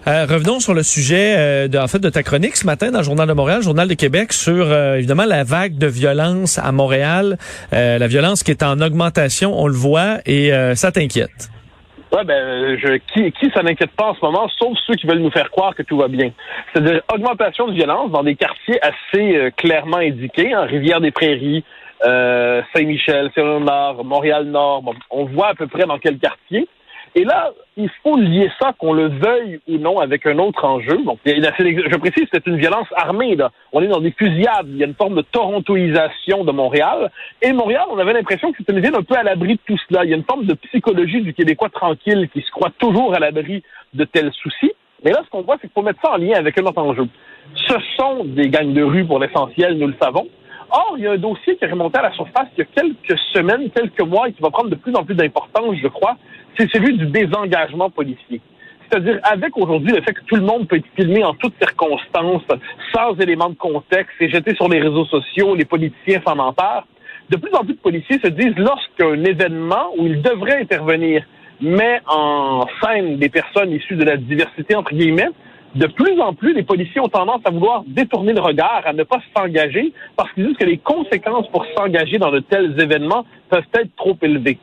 Revenons sur le sujet de ta chronique ce matin dans le Journal de Montréal, le Journal de Québec, sur évidemment la vague de violence à Montréal, la violence qui est en augmentation, on le voit, et ça t'inquiète. Ouais, qui ça n'inquiète pas en ce moment, sauf ceux qui veulent nous faire croire que tout va bien. C'est-à-dire augmentation de violence dans des quartiers assez clairement indiqués, Rivière-des-Prairies, Saint-Michel, Saint-Léonard, Montréal-Nord. On voit à peu près dans quel quartier. Et là, il faut lier ça, qu'on le veuille ou non, avec un autre enjeu. Donc, je précise, c'est une violence armée, là. On est dans des fusillades. Il y a une forme de torontoisation de Montréal. Et Montréal, on avait l'impression que c'était une ville un peu à l'abri de tout cela. Il y a une forme de psychologie du Québécois tranquille qui se croit toujours à l'abri de tels soucis. Mais là, ce qu'on voit, c'est qu'il faut mettre ça en lien avec un autre enjeu. Ce sont des gangs de rue pour l'essentiel, nous le savons. Or, il y a un dossier qui est remonté à la surface il y a quelques semaines, quelques mois, et qui va prendre de plus en plus d'importance, je crois, c'est celui du désengagement policier. C'est-à-dire, avec aujourd'hui le fait que tout le monde peut être filmé en toutes circonstances, sans éléments de contexte, et jeté sur les réseaux sociaux, les politiciens s'en emparent, de plus en plus de policiers se disent, lorsqu'un événement où ils devraient intervenir met en scène des personnes issues de la diversité, entre guillemets, de plus en plus, les policiers ont tendance à vouloir détourner le regard, à ne pas s'engager, parce qu'ils disent que les conséquences pour s'engager dans de tels événements peuvent être trop élevées.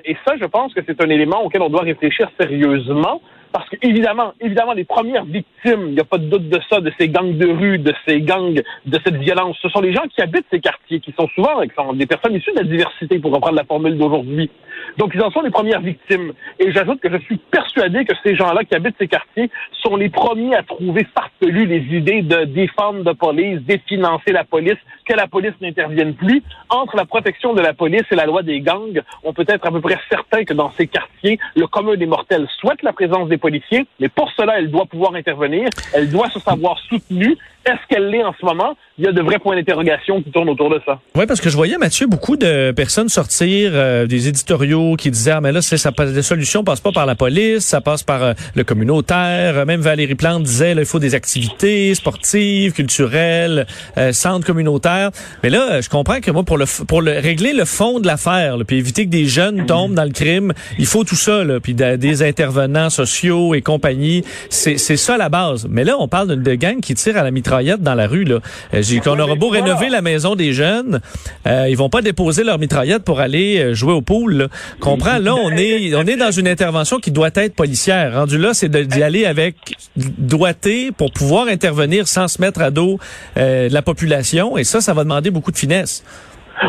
Et ça, je pense que c'est un élément auquel on doit réfléchir sérieusement, parce que évidemment, les premières victimes, il n'y a pas de doute de ça, de ces gangs de rue, de ces gangs, de cette violence, ce sont les gens qui habitent ces quartiers, qui sont souvent des personnes issues de la diversité, pour reprendre la formule d'aujourd'hui. Donc, ils en sont les premières victimes. Et j'ajoute que je suis persuadé que ces gens-là qui habitent ces quartiers sont les premiers à trouver farfelues les idées de défendre la police, définancer la police, que la police n'intervienne plus. Entre la protection de la police et la loi des gangs, on peut être à peu près certain que dans ces quartiers, le commun des mortels souhaite la présence des policiers, mais pour cela, elle doit pouvoir intervenir, elle doit se savoir soutenue. Est-ce qu'elle l'est en ce moment? Il y a de vrais points d'interrogation qui tournent autour de ça. Oui, parce que je voyais, Mathieu, beaucoup de personnes sortir des éditoriaux qui disaient, mais là, les solutions passent pas par la police, ça passe par le communautaire. Même Valérie Plante disait, là, il faut des activités sportives, culturelles, centres communautaires. Mais là, je comprends que moi, pour régler le fond de l'affaire, puis éviter que des jeunes tombent dans le crime, il faut tout ça, là, puis des intervenants sociaux et compagnie. C'est ça la base. Mais là, on parle de gang qui tire à la mitrailleuse mitraillettes dans la rue, là. Qu'on aura beau rénover la maison des jeunes, ils vont pas déposer leurs mitraillettes pour aller jouer au pool, là. Comprends? Là, on est dans une intervention qui doit être policière. Rendu là, c'est d'y aller avec doigté pour pouvoir intervenir sans se mettre à dos de la population. Et ça va demander beaucoup de finesse.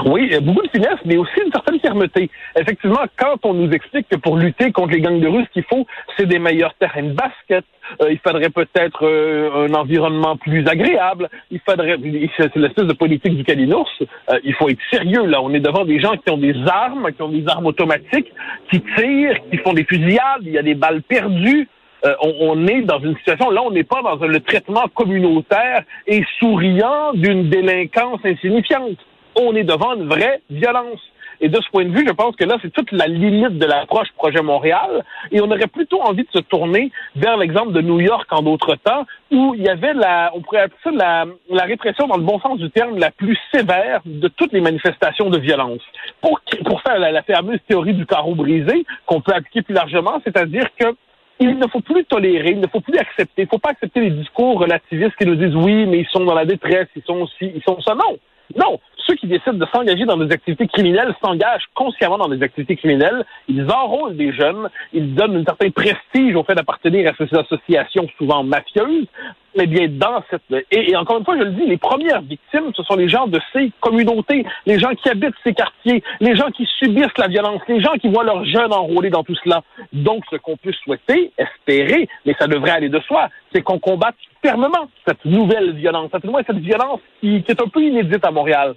Oui, beaucoup de finesse, mais aussi une certaine fermeté. Effectivement, quand on nous explique que pour lutter contre les gangs de rue, ce qu'il faut, c'est des meilleurs terrains de basket, il faudrait peut-être un environnement plus agréable, c'est l'espèce de politique du calinours, il faut être sérieux, là. On est devant des gens qui ont des armes automatiques, qui tirent, qui font des fusillades, il y a des balles perdues. On est dans une situation, là, on n'est pas dans le traitement communautaire et souriant d'une délinquance insignifiante. On est devant une vraie violence. Et de ce point de vue, je pense que là, c'est toute la limite de l'approche Projet Montréal. Et on aurait plutôt envie de se tourner vers l'exemple de New York en d'autres temps, où il y avait on pourrait appeler ça la répression, dans le bon sens du terme, la plus sévère de toutes les manifestations de violence. Pour faire la fameuse théorie du carreau brisé, qu'on peut appliquer plus largement, c'est-à-dire que il ne faut plus tolérer, il ne faut plus accepter, il ne faut pas accepter les discours relativistes qui nous disent oui, mais ils sont dans la détresse, ils sont ci, ils sont ça. Non. Ceux qui décident de s'engager dans des activités criminelles s'engagent consciemment dans des activités criminelles. Ils enrôlent des jeunes. Ils donnent un certain prestige au fait d'appartenir à ces associations souvent mafieuses. Mais bien, dans cette... Et encore une fois, je le dis, les premières victimes, ce sont les gens de ces communautés, les gens qui habitent ces quartiers, les gens qui subissent la violence, les gens qui voient leurs jeunes enrôlés dans tout cela. Donc, ce qu'on peut souhaiter, espérer, mais ça devrait aller de soi, c'est qu'on combatte fermement cette nouvelle violence, cette violence qui est un peu inédite à Montréal.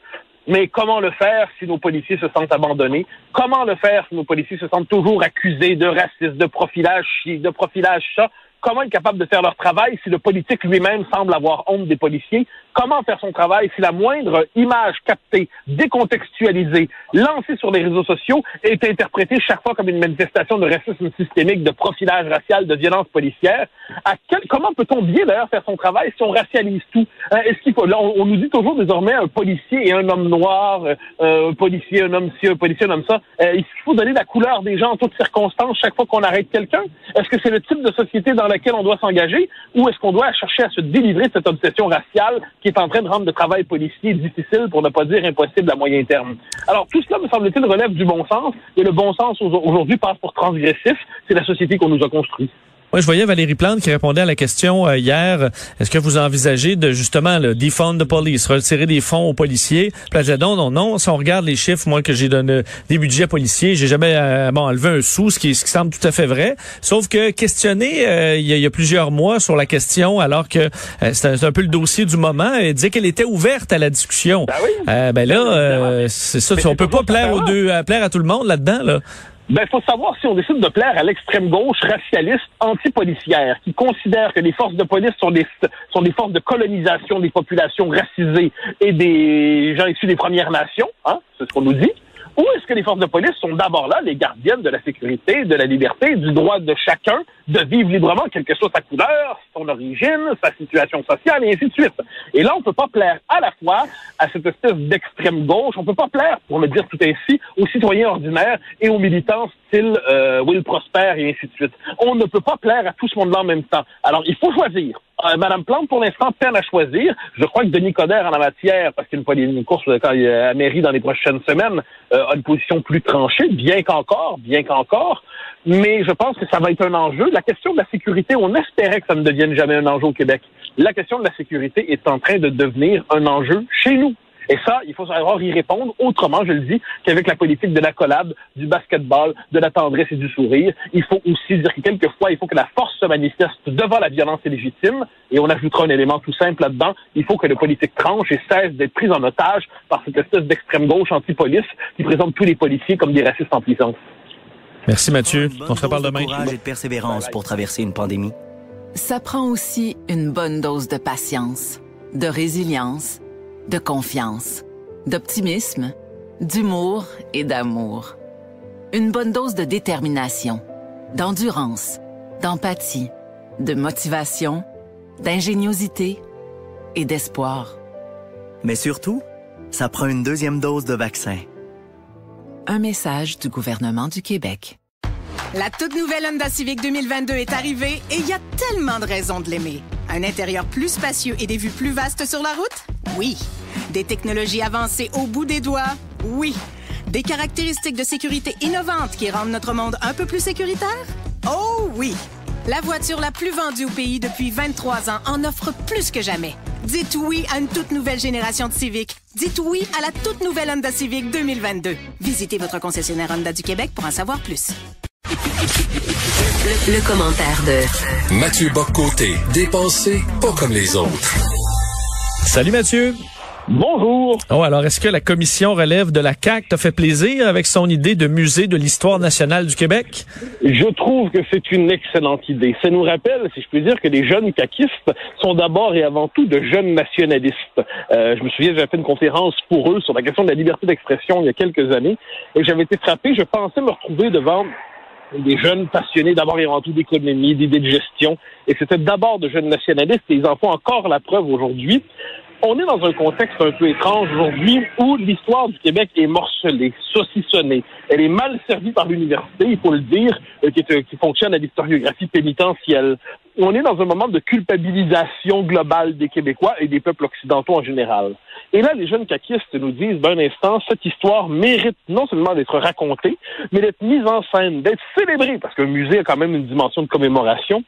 Mais comment le faire si nos policiers se sentent abandonnés? Comment le faire si nos policiers se sentent toujours accusés de racisme, de profilage ça? Comment être capable de faire leur travail si le politique lui-même semble avoir honte des policiers? Comment faire son travail si la moindre image captée, décontextualisée, lancée sur les réseaux sociaux est interprétée chaque fois comme une manifestation de racisme systémique, de profilage racial, de violence policière? Comment peut-on bien d'ailleurs faire son travail si on racialise tout? Est-ce qu'il faut, là, on nous dit toujours désormais un policier et un homme noir, un policier, un homme ci, un policier, un homme ça. Est-ce qu'il faut donner la couleur des gens en toutes circonstances chaque fois qu'on arrête quelqu'un? Est-ce que c'est le type de société dans laquelle on doit s'engager, ou est-ce qu'on doit chercher à se délivrer de cette obsession raciale qui est en train de rendre le travail policier difficile, pour ne pas dire impossible à moyen terme? Alors, tout cela, me semble-t-il, relève du bon sens, et le bon sens aujourd'hui passe pour transgressif. C'est la société qu'on nous a construite. Oui, je voyais Valérie Plante qui répondait à la question hier. Est-ce que vous envisagez de justement defund the police, retirer des fonds aux policiers? Puis elle disait non. Si on regarde les chiffres, moi que j'ai donné des budgets policiers, j'ai jamais enlevé un sou, ce qui semble tout à fait vrai. Sauf que questionner il y a plusieurs mois sur la question, alors que c'est un peu le dossier du moment, elle disait qu'elle était ouverte à la discussion. Ben oui. C'est ça. On peut pas plaire plaire à tout le monde là-dedans, là. Ben, faut savoir si on décide de plaire à l'extrême gauche racialiste anti-policière, qui considère que les forces de police sont des forces de colonisation des populations racisées et des gens issus des Premières Nations, c'est ce qu'on nous dit. Ou est-ce que les forces de police sont d'abord là, les gardiennes de la sécurité, de la liberté, du droit de chacun de vivre librement, quelle que soit sa couleur, son origine, sa situation sociale, et ainsi de suite. Et là, on peut pas plaire à la fois à cette espèce d'extrême gauche, on peut pas plaire, pour le dire tout ainsi, aux citoyens ordinaires et aux militants style Will Prosper, et ainsi de suite. On ne peut pas plaire à tout ce monde-là en même temps. Alors, il faut choisir. Madame Plante, pour l'instant, peine à choisir. Je crois que Denis Coderre, en la matière, parce qu'il y a une course quand il est à mairie dans les prochaines semaines, a une position plus tranchée, bien qu'encore. Mais je pense que ça va être un enjeu. La question de la sécurité, on espérait que ça ne devienne jamais un enjeu au Québec. La question de la sécurité est en train de devenir un enjeu chez nous. Et ça, il faut savoir y répondre autrement, je le dis, qu'avec la politique de l'accolade, du basketball, de la tendresse et du sourire. Il faut aussi dire que quelquefois, il faut que la force se manifeste devant la violence légitime. Et on ajoutera un élément tout simple là-dedans. Il faut que les politiques tranchent et cessent d'être prises en otage par cette espèce d'extrême gauche anti-police qui présente tous les policiers comme des racistes en puissance. Merci Mathieu. On se reparle demain. Courage et de persévérance pour traverser une pandémie. Ça prend aussi une bonne dose de patience, de résilience, de confiance, d'optimisme, d'humour et d'amour. Une bonne dose de détermination, d'endurance, d'empathie, de motivation, d'ingéniosité et d'espoir. Mais surtout, ça prend une deuxième dose de vaccin. Un message du gouvernement du Québec. La toute nouvelle Honda Civic 2022 est arrivée et il y a tellement de raisons de l'aimer. Un intérieur plus spacieux et des vues plus vastes sur la route? Oui. Des technologies avancées au bout des doigts? Oui. Des caractéristiques de sécurité innovantes qui rendent notre monde un peu plus sécuritaire? Oh oui! La voiture la plus vendue au pays depuis 23 ans en offre plus que jamais. Dites oui à une toute nouvelle génération de Civic. Dites oui à la toute nouvelle Honda Civic 2022. Visitez votre concessionnaire Honda du Québec pour en savoir plus. Le commentaire de Mathieu Bock-Côté, dépensé pas comme les autres. Salut Mathieu. Bonjour. Oh, alors, est-ce que la commission relève de la CAQ t'a fait plaisir avec son idée de musée de l'histoire nationale du Québec? Je trouve que c'est une excellente idée. Ça nous rappelle, si je peux dire, que les jeunes caquistes sont d'abord et avant tout de jeunes nationalistes. Je me souviens, j'avais fait une conférence pour eux sur la question de la liberté d'expression il y a quelques années, et j'avais été frappé. Je pensais me retrouver devant des jeunes passionnés d'abord et avant tout d'économie, d'idées de gestion, et c'était d'abord de jeunes nationalistes, et ils en font encore la preuve aujourd'hui. On est dans un contexte un peu étrange aujourd'hui où l'histoire du Québec est morcelée, saucissonnée. Elle est mal servie par l'université, il faut le dire, qui fonctionne à l'historiographie pénitentielle. On est dans un moment de culpabilisation globale des Québécois et des peuples occidentaux en général. Et là, les jeunes caquistes nous disent, un instant, cette histoire mérite non seulement d'être racontée, mais d'être mise en scène, d'être célébrée, parce qu'un musée a quand même une dimension de commémoration.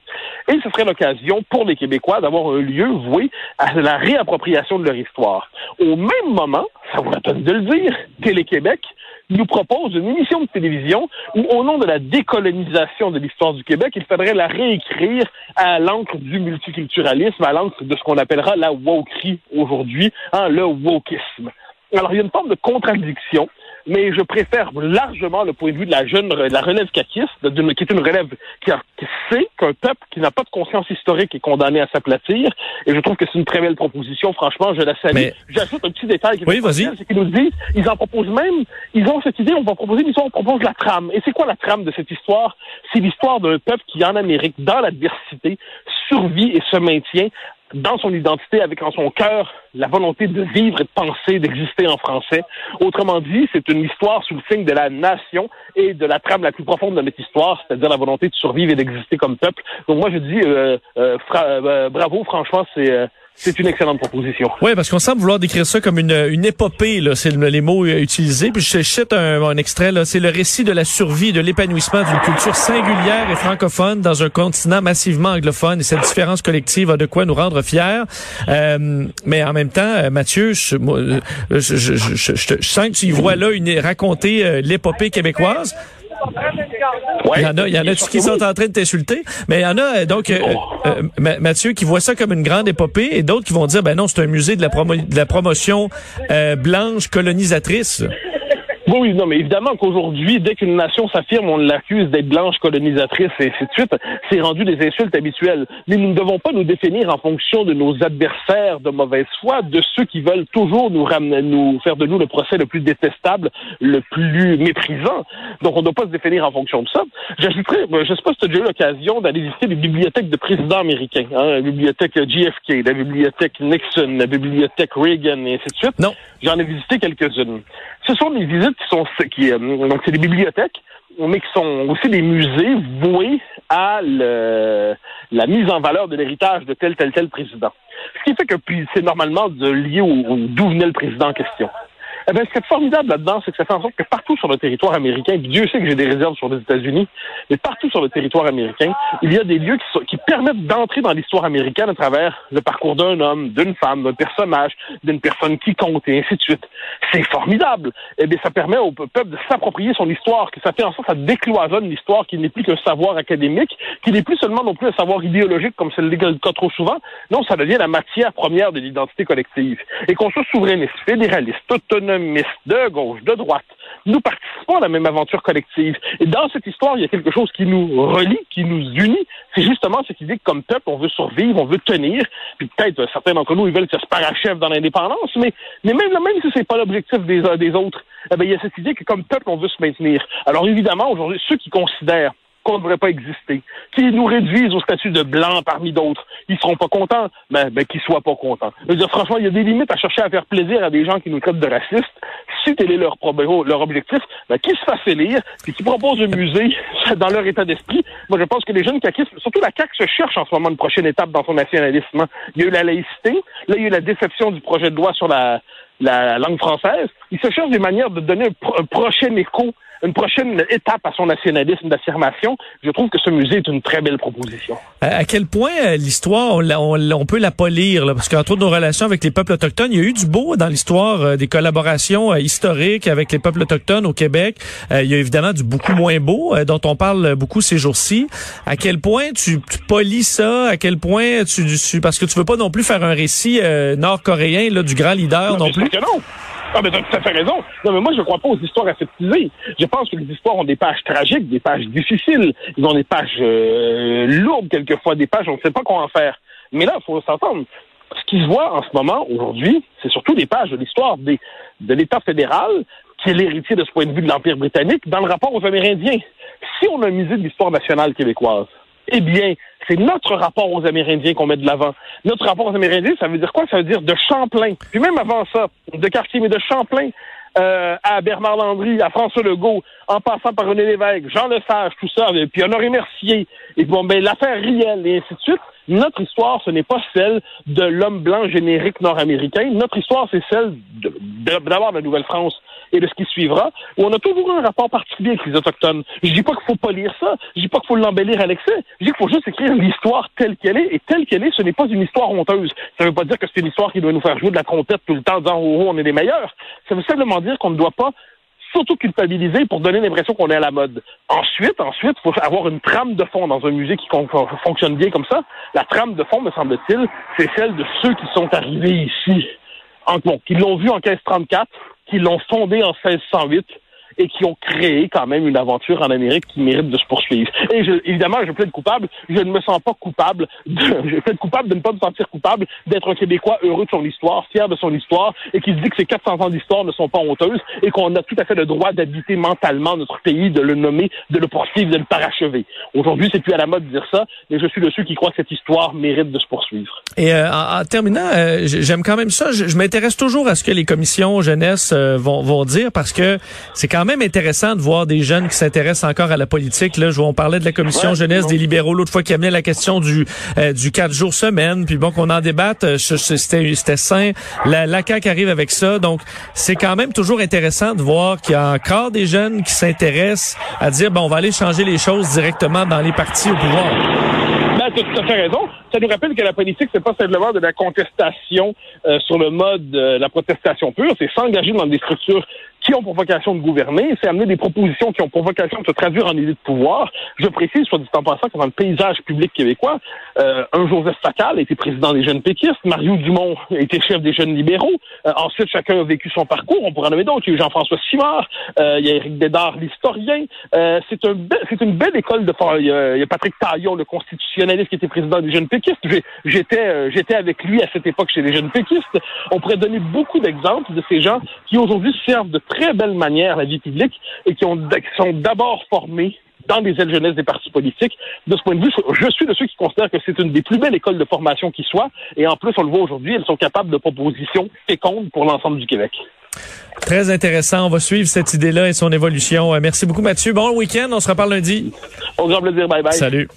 Et ce serait l'occasion pour les Québécois d'avoir un lieu voué à la réappropriation de leur histoire. Au même moment, ça vaut la peine de le dire, Télé-Québec nous propose une émission de télévision où, au nom de la décolonisation de l'histoire du Québec, il faudrait la réécrire à l'encre du multiculturalisme, à l'encre de ce qu'on appellera la wokerie aujourd'hui, le wokisme. Alors, il y a une forme de contradiction, mais je préfère largement le point de vue de la relève caquiste, qui est une relève qui sait qu'un peuple qui n'a pas de conscience historique est condamné à s'aplatir, et je trouve que c'est une très belle proposition, franchement, je la salue. Mais... J'ajoute un petit détail qui c'est qu'ils nous disent, ils en proposent même, ils ont cette idée, on va proposer, mais on propose la trame. Et c'est quoi la trame de cette histoire? C'est l'histoire d'un peuple qui, en Amérique, dans l'adversité, survit et se maintient dans son identité, avec en son cœur la volonté de vivre et de penser, d'exister en français. Autrement dit, c'est une histoire sous le signe de la nation et de la trame la plus profonde de notre histoire, c'est-à-dire la volonté de survivre et d'exister comme peuple. Donc moi, je dis bravo, franchement, c'est une excellente proposition. Oui, parce qu'on semble vouloir décrire ça comme une épopée, là, c'est les mots utilisés. Puis je cite un extrait, là, c'est le récit de la survie et de l'épanouissement d'une culture singulière et francophone dans un continent massivement anglophone. Et cette différence collective a de quoi nous rendre fiers. Mais en même temps, Mathieu, je sens que tu y vois là raconter l'épopée québécoise. Ouais, il y en a qui sont en train de t'insulter, mais il y en a donc Mathieu qui voit ça comme une grande épopée et d'autres qui vont dire ben non, c'est un musée de la promotion blanche colonisatrice. Oui, non, mais évidemment qu'aujourd'hui, dès qu'une nation s'affirme, on l'accuse d'être blanche, colonisatrice, et ainsi de suite. C'est rendu des insultes habituelles. Mais nous ne devons pas nous définir en fonction de nos adversaires de mauvaise foi, de ceux qui veulent toujours nous faire de nous le procès le plus détestable, le plus méprisant. Donc, on ne doit pas se définir en fonction de ça. J'ajouterais, je ne sais pas si tu as déjà eu l'occasion d'aller visiter les bibliothèques de présidents américains, la bibliothèque JFK, la bibliothèque Nixon, la bibliothèque Reagan, et ainsi de suite. Non. J'en ai visité quelques-unes. Ce sont des visites donc c'est des bibliothèques, mais qui sont aussi des musées voués à la mise en valeur de l'héritage de tel président. Ce qui fait que c'est normalement lié d'où venait le président en question. Eh bien, ce qui est formidable là-dedans, c'est que ça fait en sorte que partout sur le territoire américain, puis Dieu sait que j'ai des réserves sur les États-Unis, mais partout sur le territoire américain, il y a des lieux qui permettent d'entrer dans l'histoire américaine à travers le parcours d'un homme, d'une femme, d'un personnage, d'une personne qui compte, et ainsi de suite. C'est formidable. Eh bien, ça permet au peuple de s'approprier son histoire, que ça fait en sorte que ça décloisonne l'histoire qui n'est plus qu'un savoir académique, qui n'est plus seulement non plus un savoir idéologique comme c'est le cas trop souvent. Non, ça devient la matière première de l'identité collective. Et qu'on soit souverainiste, fédéraliste, autonome, de gauche, de droite, nous participons à la même aventure collective. Et dans cette histoire, il y a quelque chose qui nous relie, qui nous unit. C'est justement cette idée que comme peuple, on veut survivre, on veut tenir. Puis peut-être, certains d'entre nous, ils veulent que ça se parachève dans l'indépendance, mais même si c'est pas l'objectif des autres, eh bien, il y a cette idée que comme peuple, on veut se maintenir. Alors évidemment, aujourd'hui, ceux qui considèrent qu'on ne devrait pas exister, qui nous réduisent au statut de blanc parmi d'autres. Ils seront pas contents, ben qu'ils soient pas contents. Je veux dire, franchement, il y a des limites à chercher à faire plaisir à des gens qui nous traitent de racistes. Si tel est leur objectif, ben qu'ils se fassent élire, puis qu'ils proposent un musée dans leur état d'esprit. Moi, je pense que les jeunes caquistes, surtout la CAQ, se cherche en ce moment une prochaine étape dans son nationalisme. Il y a eu la laïcité, là, il y a eu la déception du projet de loi sur la langue française. Il se cherche des manières de donner un prochain écho, une prochaine étape à son nationalisme d'affirmation. Je trouve que ce musée est une très belle proposition. À quel point l'histoire, on peut la polir, là, parce qu'entre autres nos relations avec les peuples autochtones, il y a eu du beau dans l'histoire des collaborations historiques avec les peuples autochtones au Québec. Il y a évidemment du beaucoup moins beau, dont on parle beaucoup ces jours-ci. À quel point tu polis ça? À quel point parce que tu veux pas non plus faire un récit nord-coréen là, du grand leader non plus? Ah, mais t'as tout à fait raison. Non, mais moi, je crois pas aux histoires aseptisées. Je pense que les histoires ont des pages tragiques, des pages difficiles. Ils ont des pages lourdes, quelquefois, des pages, on ne sait pas quoi en faire. Mais là, il faut s'entendre. Ce qui se voit en ce moment, aujourd'hui, c'est surtout des pages de l'histoire de l'État fédéral, qui est l'héritier de ce point de vue de l'Empire britannique, dans le rapport aux Amérindiens. Si on a misé de l'histoire nationale québécoise, eh bien, c'est notre rapport aux Amérindiens qu'on met de l'avant. Notre rapport aux Amérindiens, ça veut dire quoi? Ça veut dire de Champlain. Puis même avant ça, de Cartier, mais de Champlain à Bernard Landry, à François Legault, en passant par René Lévesque, Jean Lesage, tout ça, puis Honoré Mercier, et bon, ben l'affaire Riel, et ainsi de suite. Notre histoire, ce n'est pas celle de l'homme blanc générique nord-américain. Notre histoire, c'est celle d'abord de la Nouvelle-France et de ce qui suivra, où on a toujours un rapport particulier avec les Autochtones. Je dis pas qu'il faut pas lire ça, je dis pas qu'il faut l'embellir à l'excès, je dis qu'il faut juste écrire l'histoire telle qu'elle est, et telle qu'elle est, ce n'est pas une histoire honteuse. Ça veut pas dire que c'est une histoire qui doit nous faire jouer de la trompette tout le temps en disant « Oh, on est les meilleurs ». Ça veut simplement dire qu'on ne doit pas surtout culpabiliser pour donner l'impression qu'on est à la mode. Ensuite, il faut avoir une trame de fond dans un musée qui fonctionne bien comme ça. La trame de fond, me semble-t-il, c'est celle de ceux qui sont arrivés ici, qui l'ont vu en 1534, qui l'ont fondé en 1608 et qui ont créé quand même une aventure en Amérique qui mérite de se poursuivre. Et évidemment, je plaide coupable, je ne me sens pas coupable, je plaide coupable de ne pas me sentir coupable d'être un Québécois heureux de son histoire, fier de son histoire, et qui se dit que ces 400 ans d'histoire ne sont pas honteuses, et qu'on a tout à fait le droit d'habiter mentalement notre pays, de le nommer, de le poursuivre, de le parachever. Aujourd'hui, c'est plus à la mode de dire ça, mais je suis de ceux qui croient que cette histoire mérite de se poursuivre. Et en terminant, j'aime quand même ça, je m'intéresse toujours à ce que les commissions jeunesse vont dire, parce que c'est quand même intéressant de voir des jeunes qui s'intéressent encore à la politique. Là, on parlait de la commission jeunesse des libéraux l'autre fois qui amenait la question du 4 jours semaine. Puis bon, qu'on en débatte, c'était sain. La CAQ arrive avec ça. Donc, c'est quand même toujours intéressant de voir qu'il y a encore des jeunes qui s'intéressent à dire, bon, on va aller changer les choses directement dans les partis au pouvoir. Tu as tout à fait raison. Ça nous rappelle que la politique, c'est pas simplement de la contestation sur le mode la protestation pure, c'est s'engager dans des structures qui ont pour vocation de gouverner, c'est amener des propositions qui ont pour vocation de se traduire en idées de pouvoir. Je précise, soit dit en passant, que dans le paysage public québécois, un Joseph Facal a été président des jeunes péquistes, Mario Dumont a été chef des jeunes libéraux, ensuite chacun a vécu son parcours, on pourrait en nommer d'autres, il y a eu Jean-François Simard, il y a Éric Bédard, l'historien, c'est une belle école de... Il y a Patrick Taillon, le constitutionnaliste qui était président des jeunes péquistes, j'étais avec lui à cette époque chez les jeunes péquistes. On pourrait donner beaucoup d'exemples de ces gens qui aujourd'hui servent de très belle manière la vie publique et qui sont d'abord formés dans des ailes jeunesse des partis politiques. De ce point de vue, je suis de ceux qui considèrent que c'est une des plus belles écoles de formation qui soit. Et en plus, on le voit aujourd'hui, elles sont capables de propositions fécondes pour l'ensemble du Québec. Très intéressant. On va suivre cette idée-là et son évolution. Merci beaucoup, Mathieu. Bon week-end. On se reparle lundi. Au grand plaisir. Bye bye. Salut.